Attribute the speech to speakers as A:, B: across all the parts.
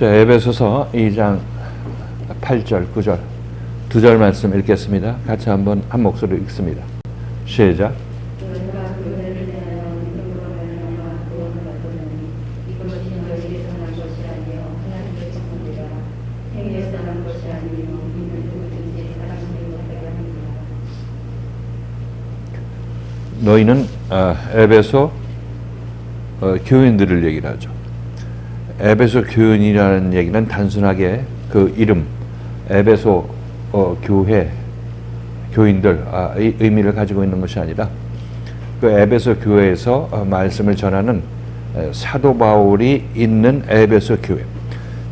A: 에베소서 2장 8절, 9절 두 절 말씀 읽겠습니다. 같이 한번 한 목소리로 읽습니다. 시작. 너희는 에베소 교인들을 얘기를 하죠. 에베소 교인이라는 얘기는 단순하게 그 이름 에베소 교회 교인들 이 의미를 가지고 있는 것이 아니라 그 에베소 교회에서 말씀을 전하는 사도 바울이 있는 에베소 교회,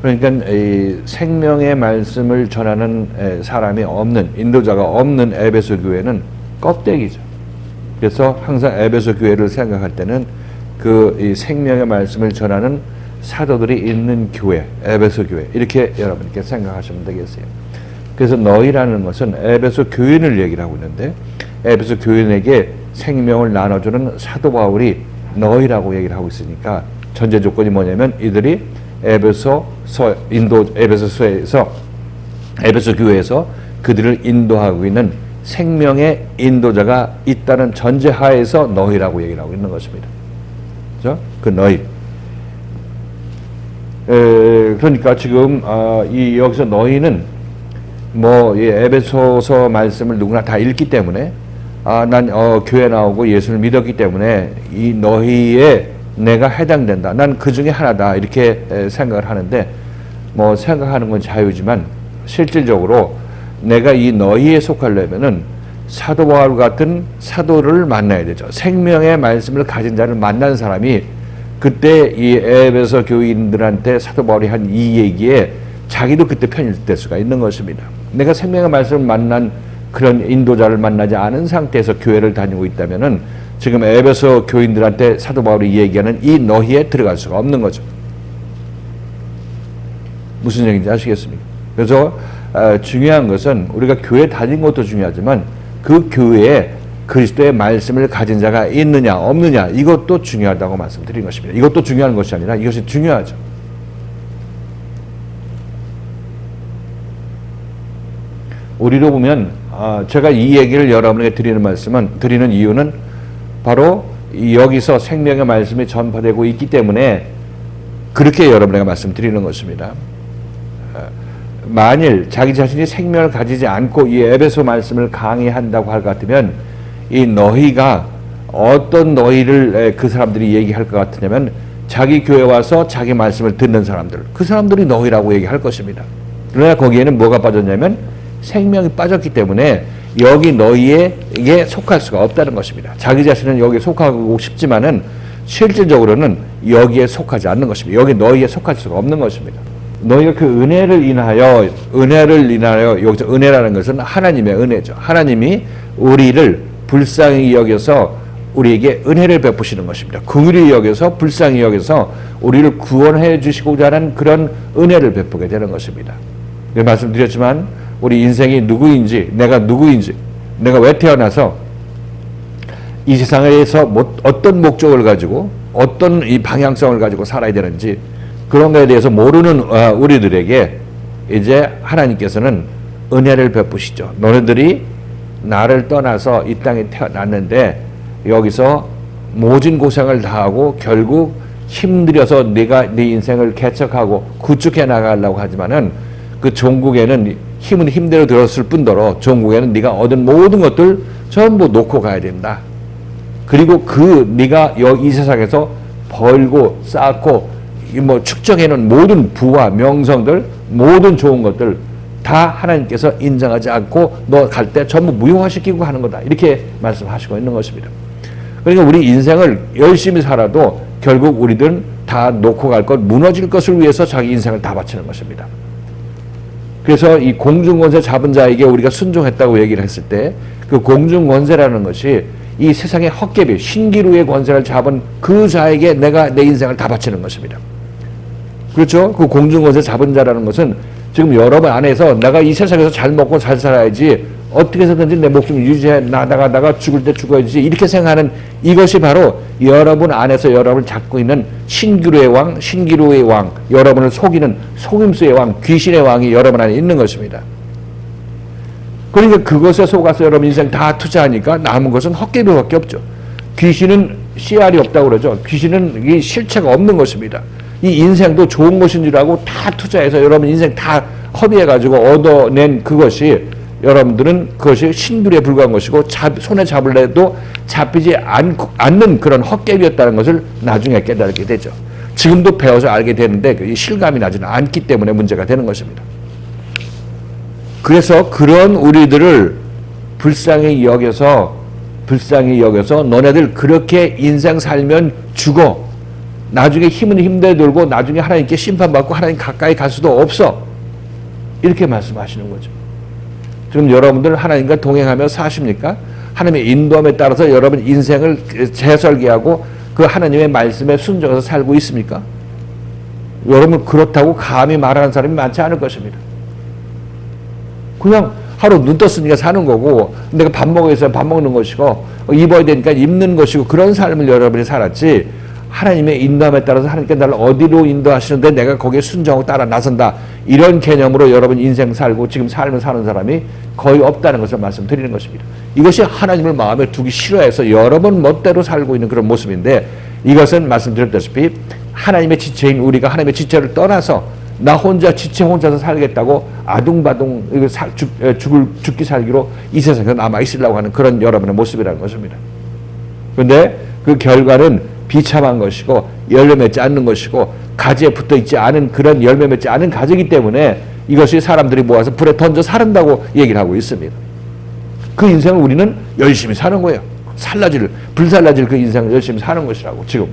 A: 그러니까 이 생명의 말씀을 전하는 사람이 없는, 인도자가 없는 에베소 교회는 껍데기죠. 그래서 항상 에베소 교회를 생각할 때는 그 이 생명의 말씀을 전하는 사도들이 있는 교회, 에베소 교회, 이렇게 여러분께 생각하시면 되겠어요. 그래서 너희라는 것은 에베소 교인을 얘기를 하고 있는데, 에베소 교인에게 생명을 나눠주는 사도 바울이 너희라고 얘기를 하고 있으니까 전제 조건이 뭐냐면 이들이 에베소 교회에서 그들을 인도하고 있는 생명의 인도자가 있다는 전제 하에서 너희라고 얘기를 하고 있는 것입니다. 그렇죠? 그 너희. 그러니까 지금 여기서 너희는 이 에베소서 말씀을 누구나 다 읽기 때문에 난 교회 나오고 예수를 믿었기 때문에 이 너희에 내가 해당된다. 난 그 중에 하나다. 이렇게 생각을 하는데 생각하는 건 자유지만 실질적으로 내가 이 너희에 속하려면은 사도 바울 같은 사도를 만나야 되죠. 생명의 말씀을 가진 자를 만난 사람이 그때 이 에베소 교인들한테 사도 바울이 한 이 얘기에 자기도 그때 편일될 수가 있는 것입니다. 내가 생명의 말씀을 만난 그런 인도자를 만나지 않은 상태에서 교회를 다니고 있다면은 지금 에베소 교인들한테 사도 바울이 얘기하는 이 너희에 들어갈 수가 없는 거죠. 무슨 얘기인지 아시겠습니까? 그래서 중요한 것은 우리가 교회 다닌 것도 중요하지만 그 교회에 그리스도의 말씀을 가진 자가 있느냐 없느냐, 이것도 중요하다고 말씀드린 것입니다. 이것도 중요한 것이 아니라 이것이 중요하죠. 우리로 보면 제가 이 얘기를 여러분에게 드리는 이유는 바로 여기서 생명의 말씀이 전파되고 있기 때문에 그렇게 여러분에게 말씀드리는 것입니다. 만일 자기 자신이 생명을 가지지 않고 이 에베소 말씀을 강의한다고 할 것 같으면 이 너희가 어떤 너희를 그 사람들이 얘기할 것 같으냐면 자기 교회 와서 자기 말씀을 듣는 사람들, 그 사람들이 너희라고 얘기할 것입니다. 그러나 거기에는 뭐가 빠졌냐면 생명이 빠졌기 때문에 여기 너희에게 속할 수가 없다는 것입니다. 자기 자신은 여기에 속하고 싶지만은 실질적으로는 여기에 속하지 않는 것입니다. 여기 너희에 속할 수가 없는 것입니다. 너희가 그 은혜를 인하여 여기서 은혜라는 것은 하나님의 은혜죠. 하나님이 우리를 불쌍히 여겨서 우리에게 은혜를 베푸시는 것입니다. 긍휼히 여겨서 불쌍히 여겨서 우리를 구원해 주시고자 하는 그런 은혜를 베푸게 되는 것입니다. 말씀드렸지만 우리 인생이 누구인지, 내가 왜 태어나서 이 세상에서 어떤 목적을 가지고 어떤 이 방향성을 가지고 살아야 되는지 그런 것에 대해서 모르는 우리들에게 이제 하나님께서는 은혜를 베푸시죠. 너네들이 나를 떠나서 이 땅에 태어났는데 여기서 모진 고생을 다하고 결국 힘들여서 네가 네 인생을 개척하고 구축해 나가려고 하지만은 그 종국에는 힘은 힘대로 들었을 뿐더러 종국에는 네가 얻은 모든 것들 전부 놓고 가야 된다. 그리고 네가 이 세상에서 벌고 쌓고 축적해놓은 모든 부와 명성들, 모든 좋은 것들 다 하나님께서 인정하지 않고 너 갈 때 전부 무효화시키고 하는 거다. 이렇게 말씀하시고 있는 것입니다. 그러니까 우리 인생을 열심히 살아도 결국 우리들은 다 놓고 갈 것, 무너질 것을 위해서 자기 인생을 다 바치는 것입니다. 그래서 이 공중권세 잡은 자에게 우리가 순종했다고 얘기를 했을 때 그 공중권세라는 것이 이 세상의 헛개비, 신기루의 권세를 잡은 그 자에게 내가 내 인생을 다 바치는 것입니다. 그렇죠? 그 공중권세 잡은 자라는 것은 지금 여러분 안에서 내가 이 세상에서 잘 먹고 잘 살아야지 어떻게 해서든지 내 목숨을 유지해 나가다가 죽을 때 죽어야지 이렇게 생각하는 이것이 바로 여러분 안에서 여러분을 잡고 있는 신기루의 왕, 신기루의 왕, 여러분을 속이는 속임수의 왕, 귀신의 왕이 여러분 안에 있는 것입니다. 그러니까 그것에 속아서 여러분 인생 다 투자하니까 남은 것은 헛개비밖에 없죠. 귀신은 씨알이 없다고 그러죠. 귀신은 이 실체가 없는 것입니다. 이 인생도 좋은 것인 줄 알고 다 투자해서 여러분 인생 다 허비해가지고 얻어낸 그것이 여러분들은 그것이 신기루에 불과한 것이고 손에 잡을래도 잡히지 않는 그런 헛개비였다는 것을 나중에 깨달게 되죠. 지금도 배워서 알게 되는데 이 실감이 나지는 않기 때문에 문제가 되는 것입니다. 그래서 그런 우리들을 불쌍히 여겨서 너네들 그렇게 인생 살면 죽어. 나중에 힘은 힘대 들고 나중에 하나님께 심판받고 하나님 가까이 갈 수도 없어. 이렇게 말씀하시는 거죠. 지금 여러분들 하나님과 동행하며 사십니까? 하나님의 인도함에 따라서 여러분 인생을 재설계하고 그 하나님의 말씀에 순종해서 살고 있습니까? 여러분 그렇다고 감히 말하는 사람이 많지 않을 것입니다. 그냥 하루 눈 떴으니까 사는 거고 내가 밥 먹어야 해서 밥 먹는 것이고 입어야 되니까 입는 것이고 그런 삶을 여러분이 살았지 하나님의 인도함에 따라서 하나님께 나를 어디로 인도하시는데 내가 거기에 순종하고 따라 나선다. 이런 개념으로 여러분 인생 살고 지금 삶을 사는 사람이 거의 없다는 것을 말씀드리는 것입니다. 이것이 하나님을 마음에 두기 싫어해서 여러분 멋대로 살고 있는 그런 모습인데 이것은 말씀드렸다시피 하나님의 지체인 우리가 하나님의 지체를 떠나서 나 혼자 지체 혼자서 살겠다고 아둥바둥 죽기 살기로 이 세상에서 남아있으려고 하는 그런 여러분의 모습이라는 것입니다. 그런데 그 결과는 비참한 것이고 열매 맺지 않는 것이고 가지에 붙어 있지 않은 그런 열매 맺지 않은 가지이기 때문에 이것이 사람들이 모아서 불에 던져 사른다고 얘기를 하고 있습니다. 그 인생을 우리는 열심히 사는 거예요. 불살라질 그 인생을 열심히 사는 것이라고 지금.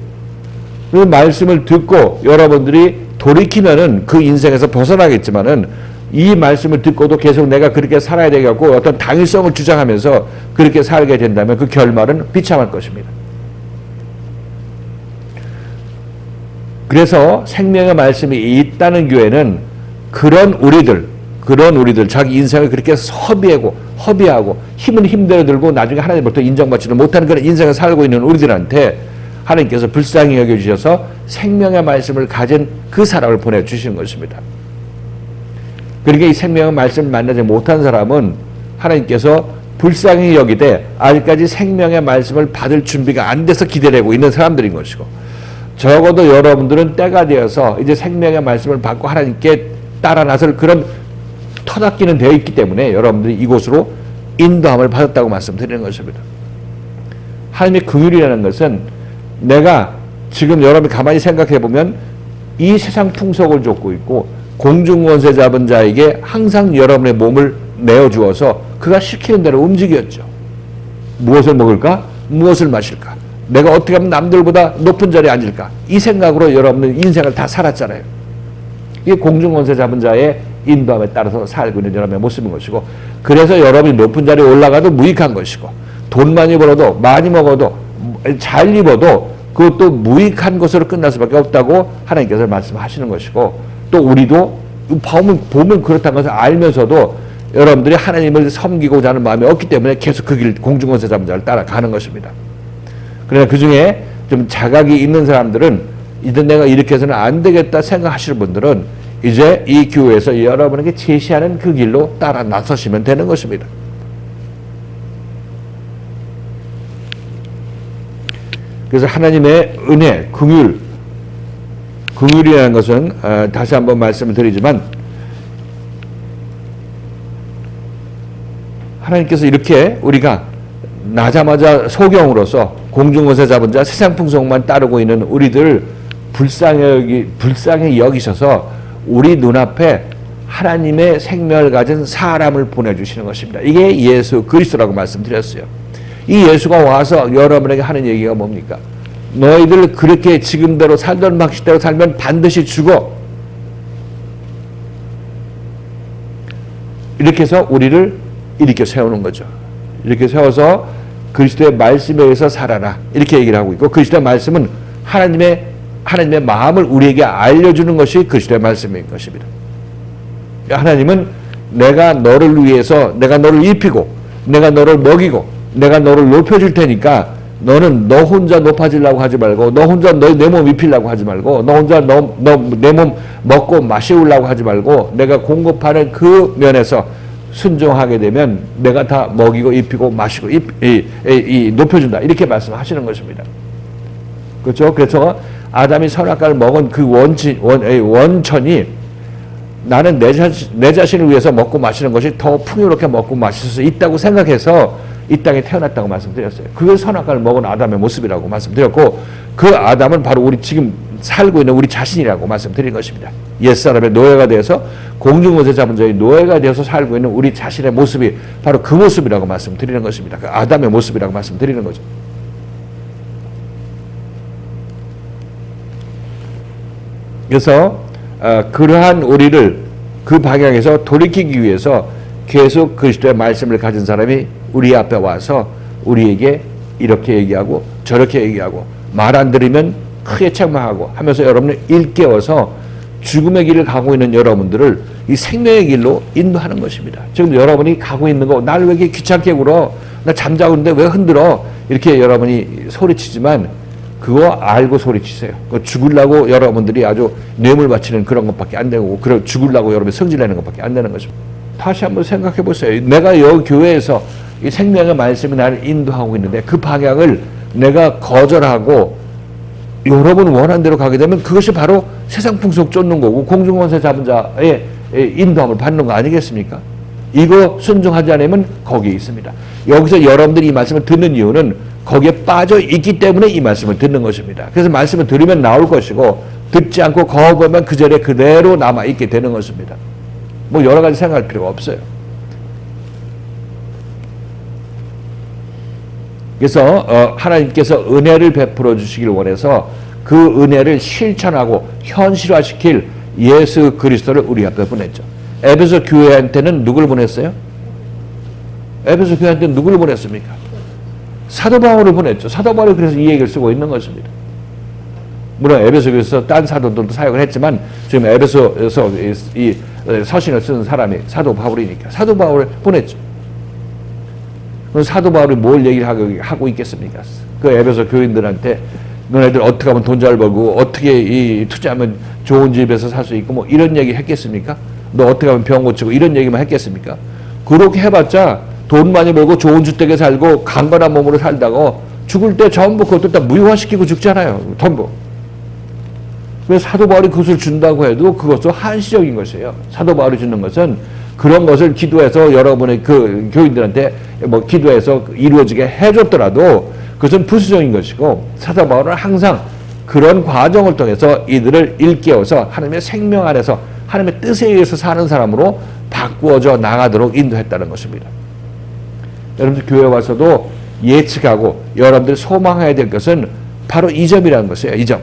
A: 그 말씀을 듣고 여러분들이 돌이키면은 그 인생에서 벗어나겠지만은 이 말씀을 듣고도 계속 내가 그렇게 살아야 되겠고 어떤 당위성을 주장하면서 그렇게 살게 된다면 그 결말은 비참할 것입니다. 그래서 생명의 말씀이 있다는 교회는 그런 우리들 자기 인생을 그렇게 허비하고 힘은 힘대로 들고 나중에 하나님으로부터 인정받지는 못하는 그런 인생을 살고 있는 우리들한테 하나님께서 불쌍히 여겨주셔서 생명의 말씀을 가진 그 사람을 보내주시는 것입니다. 그러니까 이 생명의 말씀을 만나지 못한 사람은 하나님께서 불쌍히 여기되 아직까지 생명의 말씀을 받을 준비가 안 돼서 기다리고 있는 사람들인 것이고 적어도 여러분들은 때가 되어서 이제 생명의 말씀을 받고 하나님께 따라 나설 그런 터닫기는 되어 있기 때문에 여러분들이 이곳으로 인도함을 받았다고 말씀드리는 것입니다. 하나님의 긍휼이라는 것은 내가 지금 여러분이 가만히 생각해 보면 이 세상 풍속을 쫓고 있고 공중권세 잡은 자에게 항상 여러분의 몸을 내어주어서 그가 시키는 대로 움직였죠. 무엇을 먹을까? 무엇을 마실까? 내가 어떻게 하면 남들보다 높은 자리에 앉을까? 이 생각으로 여러분은 인생을 다 살았잖아요. 이게 공중권세 잡은 자의 인도함에 따라서 살고 있는 여러분의 모습인 것이고 그래서 여러분이 높은 자리에 올라가도 무익한 것이고 돈 많이 벌어도 많이 먹어도 잘 입어도 그것도 무익한 것으로 끝날 수밖에 없다고 하나님께서 말씀하시는 것이고 또 우리도 보면 그렇다는 것을 알면서도 여러분들이 하나님을 섬기고자 하는 마음이 없기 때문에 계속 그 길 공중권세 잡은 자를 따라가는 것입니다. 그러나 그 중에 좀 자각이 있는 사람들은 이제 내가 이렇게 해서는 안 되겠다 생각하시는 분들은 이제 이 교회에서 여러분에게 제시하는 그 길로 따라 나서시면 되는 것입니다. 그래서 하나님의 은혜, 긍휼이라는 것은 다시 한번 말씀을 드리지만 하나님께서 이렇게 우리가 나자마자 소경으로서 공중권세 잡은 자 세상 풍속만 따르고 있는 우리들 불쌍히 여기셔서 우리 눈앞에 하나님의 생명을 가진 사람을 보내주시는 것입니다. 이게 예수 그리스도라고 말씀드렸어요. 이 예수가 와서 여러분에게 하는 얘기가 뭡니까? 너희들 그렇게 지금대로 살던 방식대로 살면 반드시 죽어. 이렇게 해서 우리를 일으켜 세우는 거죠. 이렇게 세워서 그리스도의 말씀에 의해서 살아라. 이렇게 얘기를 하고 있고 그리스도의 말씀은 하나님의 마음을 우리에게 알려주는 것이 그리스도의 말씀인 것입니다. 하나님은 내가 너를 위해서 내가 너를 입히고 내가 너를 먹이고 내가 너를 높여줄 테니까 너는 너 혼자 높아지려고 하지 말고 너 혼자 내 몸 입히려고 하지 말고 너 혼자 내 몸 먹고 마시우려고 하지 말고 내가 공급하는 그 면에서 순종하게 되면 내가 다 먹이고 입히고 마시고 높여준다. 이렇게 말씀하시는 것입니다. 그렇죠? 그래서 아담이 선악과를 먹은 그 원천이 나는 내 자신을 위해서 먹고 마시는 것이 더 풍요롭게 먹고 마실 수 있다고 생각해서 이 땅에 태어났다고 말씀드렸어요. 그걸 선악과를 먹은 아담의 모습이라고 말씀드렸고 그 아담은 바로 우리 지금 살고 있는 우리 자신이라고 말씀드린 것입니다. 옛사람의 노예가 되어서 공중것에 잡은 자의 노예가 되어서 살고 있는 우리 자신의 모습이 바로 그 모습이라고 말씀드리는 것입니다. 그 아담의 모습이라고 말씀드리는 거죠. 그래서 그러한 우리를 그 방향에서 돌이키기 위해서 계속 그리스도의 말씀을 가진 사람이 우리 앞에 와서 우리에게 이렇게 얘기하고 저렇게 얘기하고 말 안 들으면 크게 책망하고 하면서 여러분을 일깨워서 죽음의 길을 가고 있는 여러분들을 이 생명의 길로 인도하는 것입니다. 지금 여러분이 가고 있는 거, 날 왜 이렇게 귀찮게 굴어? 나 잠자고 있는데 왜 흔들어? 이렇게 여러분이 소리치지만 그거 알고 소리치세요. 그거 죽으려고 여러분들이 아주 뇌물 바치는 그런 것밖에 안 되고 죽으려고 여러분이 성질내는 것밖에 안 되는 것입니다. 다시 한번 생각해 보세요. 내가 여기 교회에서 이 생명의 말씀이 나를 인도하고 있는데 그 방향을 내가 거절하고 여러분 원하는 대로 가게 되면 그것이 바로 세상 풍속 쫓는 거고 공중권세 잡은 자의 인도함을 받는 거 아니겠습니까? 이거 순종하지 않으면 거기에 있습니다. 여기서 여러분들이 이 말씀을 듣는 이유는 거기에 빠져 있기 때문에 이 말씀을 듣는 것입니다. 그래서 말씀을 들으면 나올 것이고 듣지 않고 거부하면 그 자리에 그대로 남아있게 되는 것입니다. 뭐 여러 가지 생각할 필요가 없어요. 그래서 하나님께서 은혜를 베풀어 주시길 원해서 그 은혜를 실천하고 현실화시킬 예수 그리스도를 우리 앞에 보냈죠. 에베소 교회한테는 누굴 보냈어요? 에베소 교회한테는 누굴 보냈습니까? 사도 바울을 보냈죠. 사도 바울이 그래서 이 얘기를 쓰고 있는 것입니다. 물론 에베소 교회에서 딴 사도들도 사역을 했지만 지금 에베소에서 이 서신을 쓰는 사람이 사도 바울이니까 사도 바울을 보냈죠. 사도 바울이 뭘 얘기를 하고 있겠습니까? 그 에베소 교인들한테 너네들 어떻게 하면 돈 잘 벌고 어떻게 이 투자하면 좋은 집에서 살 수 있고 뭐 이런 얘기 했겠습니까? 너 어떻게 하면 병 고치고 이런 얘기만 했겠습니까? 그렇게 해봤자 돈 많이 벌고 좋은 주택에 살고 강건한 몸으로 살다가 죽을 때 전부 그것도 다 무효화시키고 죽잖아요. 전부. 그래서 사도 바울이 그것을 준다고 해도 그것도 한시적인 것이에요. 사도 바울이 주는 것은 그런 것을 기도해서 여러분의 그 교인들한테 뭐 기도해서 이루어지게 해줬더라도 그것은 부수적인 것이고 사도 바울은 항상 그런 과정을 통해서 이들을 일깨워서 하나님의 생명 안에서 하나님의 뜻에 의해서 사는 사람으로 바꾸어져 나가도록 인도했다는 것입니다. 여러분들 교회 와서도 예측하고 여러분들이 소망해야 될 것은 바로 이 점이라는 것이에요. 이 점.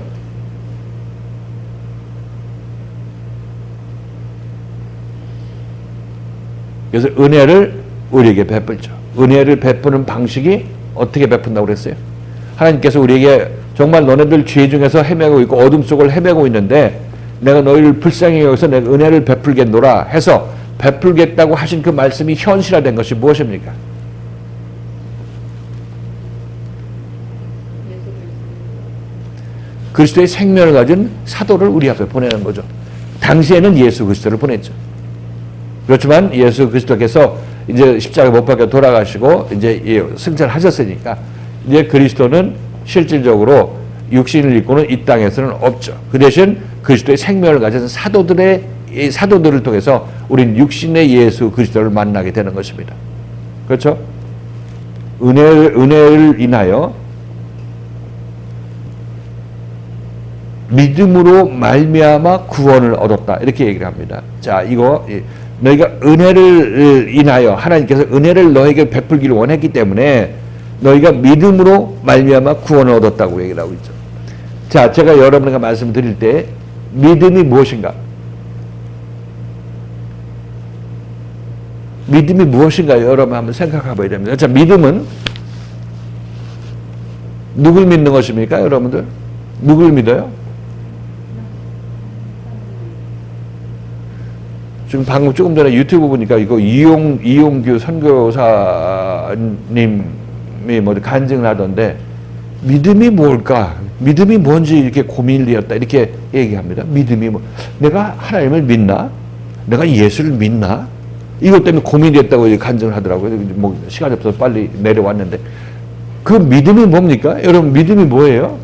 A: 그래서 은혜를 우리에게 베풀죠. 은혜를 베푸는 방식이 어떻게 베푼다고 그랬어요? 하나님께서 우리에게 정말 너네들 죄 중에서 헤매고 있고 어둠 속을 헤매고 있는데 내가 너희를 불쌍히 여기서 내가 은혜를 베풀겠노라 해서 베풀겠다고 하신 그 말씀이 현실화된 것이 무엇입니까? 그리스도의 생명을 가진 사도를 우리 앞에 보내는 거죠. 당시에는 예수 그리스도를 보냈죠. 그렇지만 예수 그리스도께서 이제 십자가 못 박혀 돌아가시고 이제 승천하셨으니까 이제 그리스도는 실질적으로 육신을 입고는 이 땅에서는 없죠. 그 대신 그리스도의 생명을 가진 사도들을 통해서 우리는 육신의 예수 그리스도를 만나게 되는 것입니다. 그렇죠? 은혜를 인하여 믿음으로 말미암아 구원을 얻었다. 이렇게 얘기를 합니다. 자, 이거 너희가 은혜를 인하여 하나님께서 은혜를 너에게 베풀기를 원했기 때문에 너희가 믿음으로 말미암아 구원을 얻었다고 얘기를 하고 있죠. 자, 제가 여러분에게 말씀드릴 때 믿음이 무엇인가? 믿음이 무엇인가요? 여러분 한번 생각해 봐야 됩니다. 자, 믿음은 누굴 믿는 것입니까? 여러분들? 누굴 믿어요? 지금 방금 조금 전에 유튜브 보니까 이거 이용규 선교사님이 뭐 간증을 하던데, 믿음이 뭘까? 믿음이 뭔지 이렇게 고민이었다. 이렇게 얘기합니다. 믿음이 뭐, 내가 하나님을 믿나? 내가 예수를 믿나? 이것 때문에 고민이었다고 간증을 하더라고요. 뭐 시간이 없어서 빨리 내려왔는데, 그 믿음이 뭡니까? 여러분, 믿음이 뭐예요?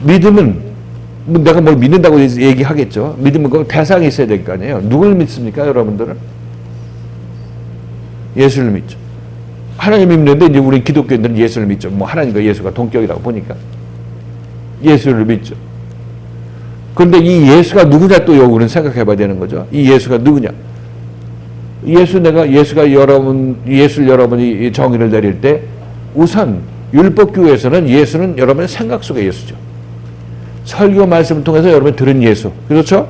A: 믿음은 뭐 내가 뭘 믿는다고 얘기하겠죠. 믿음은 그 대상이 있어야 될 거 아니에요. 누굴 믿습니까, 여러분들은? 예수를 믿죠. 하나님을 믿는데 이제 우리 기독교인들은 예수를 믿죠. 뭐 하나님과 예수가 동격이라고 보니까 예수를 믿죠. 그런데 이 예수가 누구냐 또 우리는 생각해봐야 되는 거죠. 이 예수가 누구냐? 예수를 여러분이 정의를 내릴 때 우선 율법교에서는 예수는 여러분의 생각 속의 예수죠. 설교 말씀을 통해서 여러분이 들은 예수, 그렇죠?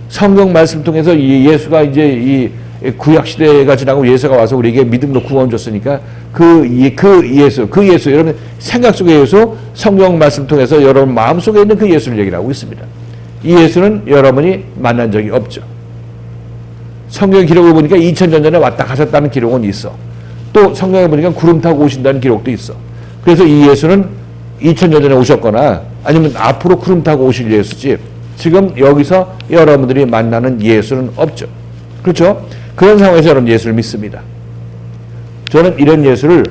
A: 성경 말씀을 통해서 이 예수가 이제 이 구약 시대가 지나고 예수가 와서 우리에게 믿음으로 구원 줬으니까 그 예수 여러분 생각 속의 예수, 성경 말씀 통해서 여러분 마음 속에 있는 그 예수를 얘기를 하고 있습니다. 이 예수는 여러분이 만난 적이 없죠. 성경 기록을 보니까 2000년 전에 왔다 가셨다는 기록은 있어. 또 성경에 보니까 구름 타고 오신다는 기록도 있어. 그래서 이 예수는 2000년 전에 오셨거나 아니면 앞으로 구름 타고 오실 예수지, 지금 여기서 여러분들이 만나는 예수는 없죠. 그렇죠? 그런 상황에서 여러분 예수를 믿습니다. 저는 이런 예수를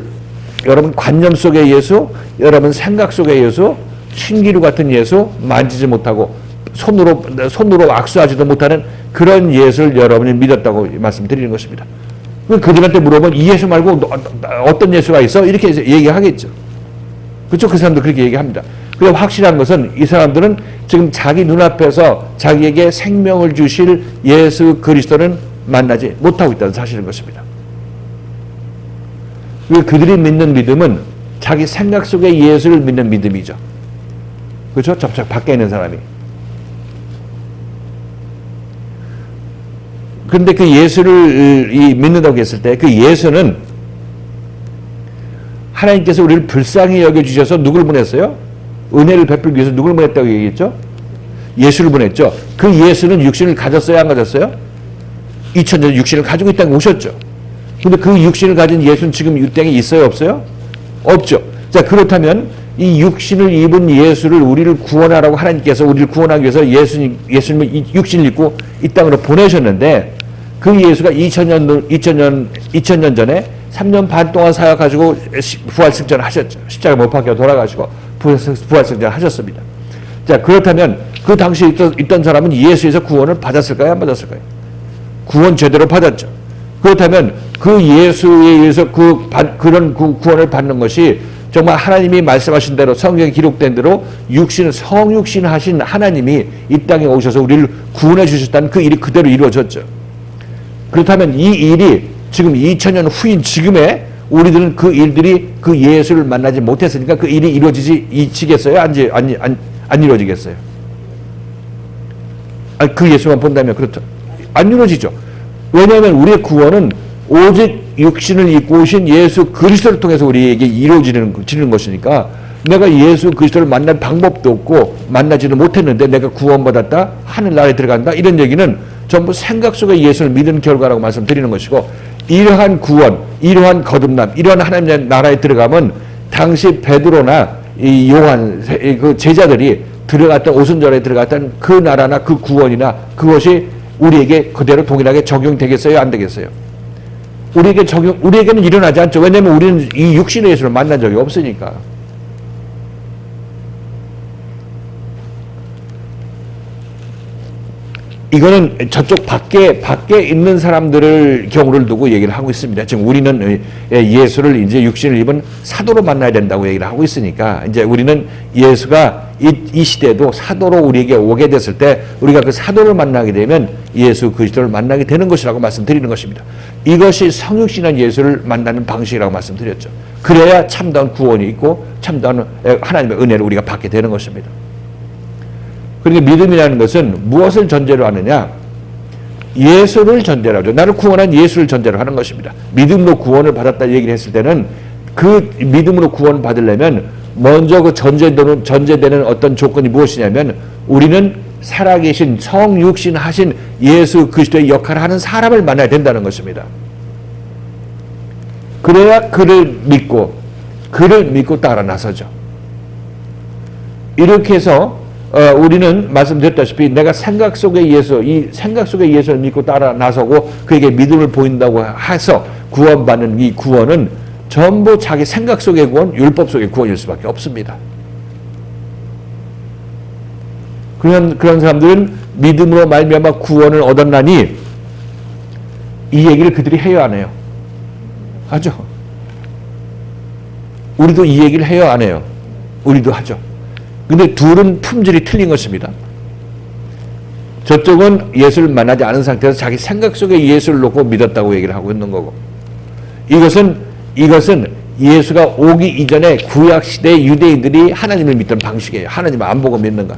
A: 여러분 관념 속의 예수, 여러분 생각 속의 예수, 신기루 같은 예수, 만지지 못하고 손으로 악수하지도 못하는 그런 예수를 여러분이 믿었다고 말씀드리는 것입니다. 그들한테 물어보면 이 예수 말고 어떤 예수가 있어? 이렇게 얘기하겠죠. 그렇죠? 그 사람도 그렇게 얘기합니다. 그리고 확실한 것은 이 사람들은 지금 자기 눈앞에서 자기에게 생명을 주실 예수 그리스도는 만나지 못하고 있다는 사실인 것입니다. 그들이 믿는 믿음은 자기 생각 속의 예수를 믿는 믿음이죠. 그렇죠? 저쪽 밖에 있는 사람이. 그런데 그 예수를 믿는다고 했을 때 그 예수는 하나님께서 우리를 불쌍히 여겨주셔서 누굴 보냈어요? 은혜를 베풀기 위해서 누굴 보냈다고 얘기했죠? 예수를 보냈죠. 그 예수는 육신을 가졌어요? 안 가졌어요? 2000년 육신을 가지고 이 땅에 오셨죠. 근데 그 육신을 가진 예수는 지금 이 땅에 있어요? 없어요? 없죠. 자, 그렇다면 이 육신을 입은 예수를 우리를 구원하라고 하나님께서 우리를 구원하기 위해서 예수님을 육신을 입고 이 땅으로 보내셨는데, 그 예수가 2000년 전에 3년 반 동안 사역하시고 부활승천 하셨죠. 십자가 못 박혀 돌아가시고 부활승천 하셨습니다. 자, 그렇다면 그 당시에 있던 사람은 예수에서 구원을 받았을까요? 안 받았을까요? 구원 제대로 받았죠. 그렇다면 그 예수에 의해서 그런 구원을 받는 것이 정말 하나님이 말씀하신 대로 성경에 기록된 대로 성육신 하신 하나님이 이 땅에 오셔서 우리를 구원해 주셨다는 그 일이 그대로 이루어졌죠. 그렇다면 이 일이 지금 2000년 후인 지금에 우리들은 그 일들이 그 예수를 만나지 못했으니까 그 일이 이루어지겠어요? 안 이루어지겠어요? 그 예수만 본다면 그렇죠. 안 이루어지죠. 왜냐하면 우리의 구원은 오직 육신을 입고 오신 예수 그리스도를 통해서 우리에게 이루어지는 것이니까, 내가 예수 그리스도를 만날 방법도 없고 만나지도 못했는데 내가 구원받았다, 하늘나라에 들어간다, 이런 얘기는 전부 생각 속의 예수를 믿는 결과라고 말씀드리는 것이고, 이러한 구원, 이러한 거듭남, 이러한 하나님의 나라에 들어가면 당시 베드로나 이 요한 그 제자들이 들어갔던 오순절에 들어갔던 그 나라나 그 구원이나 그것이 우리에게 그대로 동일하게 적용되겠어요? 안 되겠어요? 우리에게는 일어나지 않죠. 왜냐하면 우리는 이 육신의 예수를 만난 적이 없으니까. 이거는 저쪽 밖에 있는 사람들을 경우를 두고 얘기를 하고 있습니다. 지금 우리는 예수를 이제 육신을 입은 사도로 만나야 된다고 얘기를 하고 있으니까, 이제 우리는 예수가 이 시대에도 사도로 우리에게 오게 됐을 때 우리가 그 사도를 만나게 되면 예수 그리스도를 만나게 되는 것이라고 말씀드리는 것입니다. 이것이 성육신한 예수를 만나는 방식이라고 말씀드렸죠. 그래야 참다운 구원이 있고 참다운 하나님의 은혜를 우리가 받게 되는 것입니다. 그러니까 믿음이라는 것은 무엇을 전제로 하느냐? 예수를 전제로 하죠. 나를 구원한 예수를 전제로 하는 것입니다. 믿음으로 구원을 받았다 얘기를 했을 때는 그 믿음으로 구원을 받으려면 먼저 그 전제되는 어떤 조건이 무엇이냐면 우리는 살아계신 성육신하신 예수 그리스도의 역할을 하는 사람을 만나야 된다는 것입니다. 그래야 그를 믿고 따라 나서죠. 이렇게 해서 우리는 말씀드렸다시피 내가 생각 속의 예수, 이 생각 속의 예수를 믿고 따라 나서고 그에게 믿음을 보인다고 해서 구원받는 이 구원은 전부 자기 생각 속의 구원, 율법 속의 구원일 수밖에 없습니다. 그런 사람들은 믿음으로 말미암아 구원을 얻었나니 이 얘기를 그들이 해요, 안 해요? 하죠. 우리도 이 얘기를 해요, 안 해요? 우리도 하죠. 근데 둘은 품질이 틀린 것입니다. 저쪽은 예수를 만나지 않은 상태에서 자기 생각 속에 예수를 놓고 믿었다고 얘기를 하고 있는 거고, 이것은 예수가 오기 이전에 구약시대 유대인들이 하나님을 믿던 방식이에요. 하나님을 안 보고 믿는 것.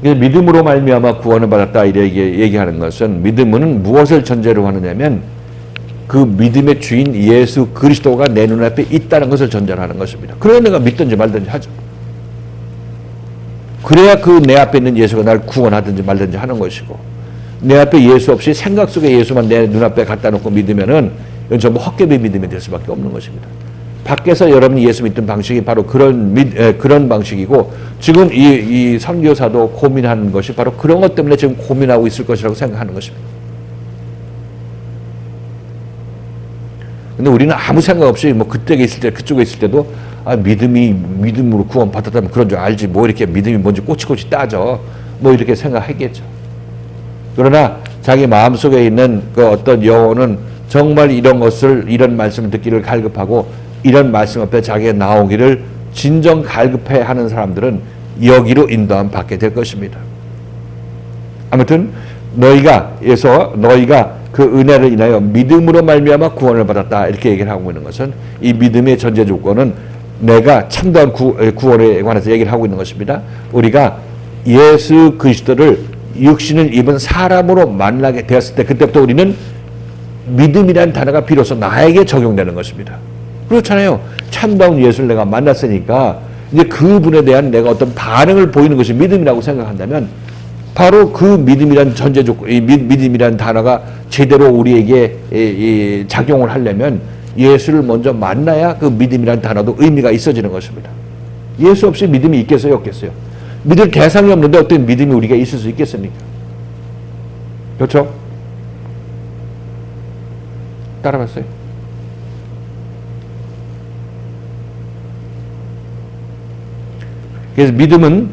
A: 믿음으로 말미암아 구원을 받았다 이렇게 얘기하는 것은, 믿음은 무엇을 전제로 하느냐면 그 믿음의 주인 예수 그리스도가 내 눈앞에 있다는 것을 전제로 하는 것입니다. 그래야 내가 믿든지 말든지 하죠. 그래야 그 내 앞에 있는 예수가 날 구원하든지 말든지 하는 것이고, 내 앞에 예수 없이 생각 속에 예수만 내 눈앞에 갖다 놓고 믿으면은 이건 전부 헛개비 믿음이 될 수밖에 없는 것입니다. 밖에서 여러분이 예수 믿던 방식이 바로 그런 방식이고, 지금 이 선교사도 고민하는 것이 바로 그런 것 때문에 지금 고민하고 있을 것이라고 생각하는 것입니다. 근데 우리는 아무 생각 없이 뭐 그쪽에 있을 때도 믿음으로 구원 받았다면 그런 줄 알지, 뭐 이렇게 믿음이 뭔지 꼬치꼬치 따져, 뭐 이렇게 생각하겠죠. 그러나 자기 마음속에 있는 그 어떤 영혼은 정말 이런 말씀을 듣기를 갈급하고, 이런 말씀 앞에 자기가 나오기를 진정 갈급해 하는 사람들은 여기로 인도함 받게 될 것입니다. 아무튼 너희가 그 은혜를 인하여 믿음으로 말미암아 구원을 받았다 이렇게 얘기를 하고 있는 것은, 이 믿음의 전제 조건은 내가 참다운 구원에 관해서 얘기를 하고 있는 것입니다. 우리가 예수 그리스도를 육신을 입은 사람으로 만나게 되었을 때, 그때부터 우리는 믿음이라는 단어가 비로소 나에게 적용되는 것입니다. 그렇잖아요. 참다운 예수를 내가 만났으니까 이제 그분에 대한 내가 어떤 반응을 보이는 것이 믿음이라고 생각한다면, 바로 그 믿음이란 전제 조건, 믿음이란 단어가 제대로 우리에게 작용을 하려면 예수를 먼저 만나야 그 믿음이란 단어도 의미가 있어지는 것입니다. 예수 없이 믿음이 있겠어요, 없겠어요? 믿을 대상이 없는데 어떤 믿음이 우리가 있을 수 있겠습니까? 그렇죠? 따라봤어요? 그래서 믿음은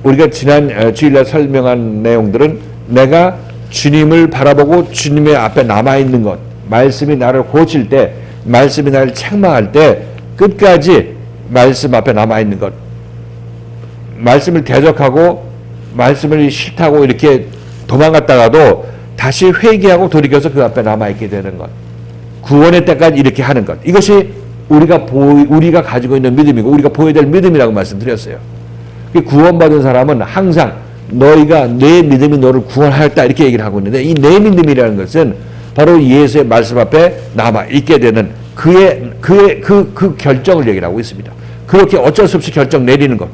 A: 우리가 지난 주일날 설명한 내용들은 내가 주님을 바라보고 주님의 앞에 남아있는 것, 말씀이 나를 고칠 때, 말씀이 나를 책망할 때 끝까지 말씀 앞에 남아있는 것, 말씀을 대적하고 말씀을 싫다고 이렇게 도망갔다가도 다시 회개하고 돌이켜서 그 앞에 남아있게 되는 것, 구원의 때까지 이렇게 하는 것, 이것이 우리가 가지고 있는 믿음이고 우리가 보여야 될 믿음이라고 말씀드렸어요. 구원받은 사람은 항상 너희가 내 믿음이 너를 구원하였다 이렇게 얘기를 하고 있는데, 이 내 믿음이라는 것은 바로 예수의 말씀 앞에 남아 있게 되는 그 결정을 얘기를 하고 있습니다. 그렇게 어쩔 수 없이 결정 내리는 것,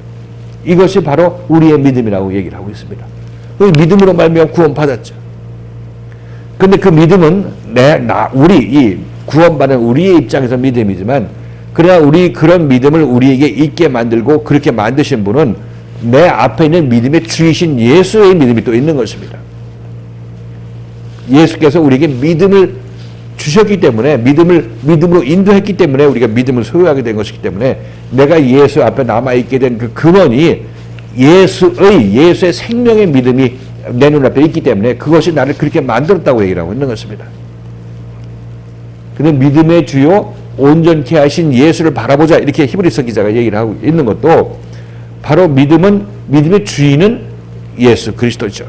A: 이것이 바로 우리의 믿음이라고 얘기를 하고 있습니다. 그 믿음으로 말미암아 구원받았죠. 근데 그 믿음은 이 구원받은 우리의 입장에서 믿음이지만, 그러나 그런 믿음을 우리에게 있게 만들고 그렇게 만드신 분은 내 앞에 있는 믿음의 주이신 예수의 믿음이 또 있는 것입니다. 예수께서 우리에게 믿음을 주셨기 때문에, 믿음으로 인도했기 때문에 우리가 믿음을 소유하게 된 것이기 때문에, 내가 예수 앞에 남아있게 된 그 근원이 예수의 생명의 믿음이 내 눈앞에 있기 때문에 그것이 나를 그렇게 만들었다고 얘기를 하고 있는 것입니다. 근데 믿음의 주요 온전케 하신 예수를 바라보자 이렇게 히브리서 기자가 얘기를 하고 있는 것도, 바로 믿음의 주인은 예수 그리스도죠.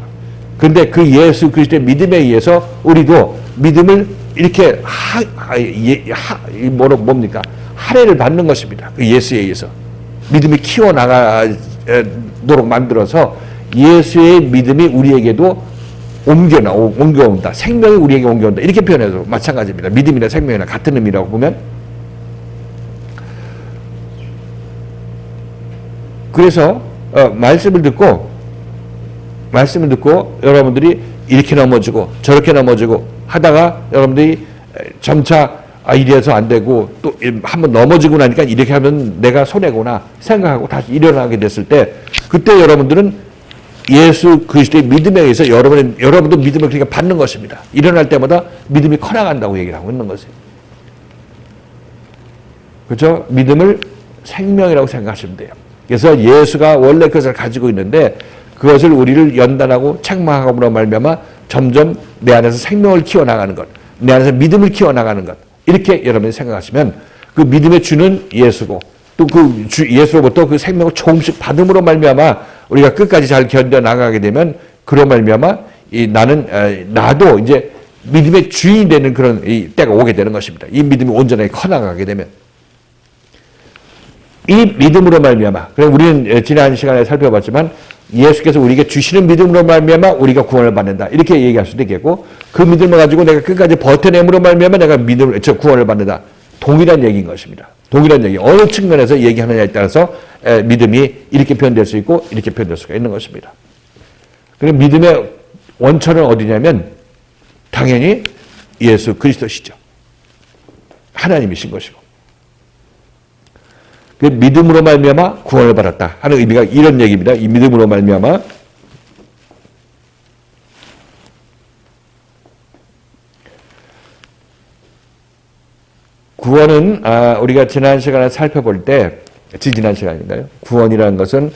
A: 근데 그 예수 그리스도의 믿음에 의해서 우리도 믿음을 이렇게 뭡니까? 할애를 받는 것입니다. 그 예수에 의해서 믿음이 키워나가도록 만들어서 예수의 믿음이 우리에게도 옮겨온다. 생명이 우리에게 옮겨온다. 이렇게 표현해도 마찬가지입니다. 믿음이나 생명이나 같은 의미라고 보면. 그래서 말씀을 듣고 여러분들이 이렇게 넘어지고 저렇게 넘어지고 하다가 여러분들이 점차 이래서 안 되고 또 한번 넘어지고 나니까 이렇게 하면 내가 손해구나 생각하고 다시 일어나게 됐을 때 그때 여러분들은 예수 그리스도의 믿음에 의해서 여러분도 믿음을 그렇게 받는 것입니다. 일어날 때마다 믿음이 커나간다고 얘기를 하고 있는 것이에요. 그렇죠? 믿음을 생명이라고 생각하시면 돼요. 그래서 예수가 원래 그것을 가지고 있는데 그것을 우리를 연단하고 책망함으로 말미암아 점점 내 안에서 생명을 키워나가는 것, 내 안에서 믿음을 키워나가는 것 이렇게 여러분이 생각하시면 그 믿음의 주는 예수고 또 그 예수로부터 그 생명을 조금씩 받음으로 말미암아 우리가 끝까지 잘 견뎌 나가게 되면 그로 말미암아 나도 이제 믿음의 주인이 되는 그런 이 때가 오게 되는 것입니다. 이 믿음이 온전하게 커나가게 되면 이 믿음으로 말미암아. 그럼 우리는 지난 시간에 살펴봤지만 예수께서 우리에게 주시는 믿음으로 말미암아 우리가 구원을 받는다. 이렇게 얘기할 수도 있겠고 그 믿음을 가지고 내가 끝까지 버텨냄으로 말미암아 내가 구원을 받는다. 동일한 얘기인 것입니다. 동일한 얘기. 어느 측면에서 얘기하느냐에 따라서 믿음이 이렇게 표현될 수 있고 이렇게 표현될 수가 있는 것입니다. 그럼 믿음의 원천은 어디냐면 당연히 예수 그리스도시죠. 하나님이신 것이고. 그 믿음으로 말미암아 구원을 받았다 하는 의미가 이런 얘기입니다. 이 믿음으로 말미암아 구원은 우리가 지난 시간에 살펴볼 때 지난 시간인가요? 구원이라는 것은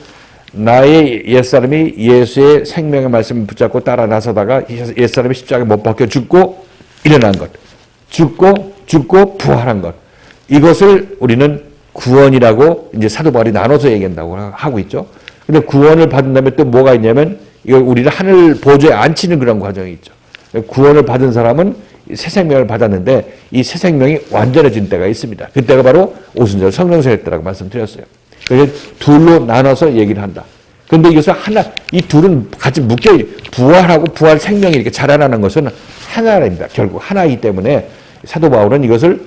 A: 나의 옛사람이 예수의 생명의 말씀을 붙잡고 따라 나서다가 옛사람이 십자가에 못 박혀 죽고 일어난 것, 죽고 부활한 것 이것을 우리는 구원이라고 이제 사도 바울이 나눠서 얘기한다고 하고 있죠. 근데 구원을 받은 다음에 또 뭐가 있냐면 이걸 우리를 하늘 보좌에 앉히는 그런 과정이 있죠. 구원을 받은 사람은 새 생명을 받았는데 이 새 생명이 완전해진 때가 있습니다. 그때가 바로 오순절 성령세례 때라고 말씀드렸어요. 그래서 둘로 나눠서 얘기를 한다. 그런데 이것을 이 둘은 같이 묶여 부활하고 부활 생명이 이렇게 자라나는 것은 하나입니다. 결국 하나이기 때문에 사도 바울은 이것을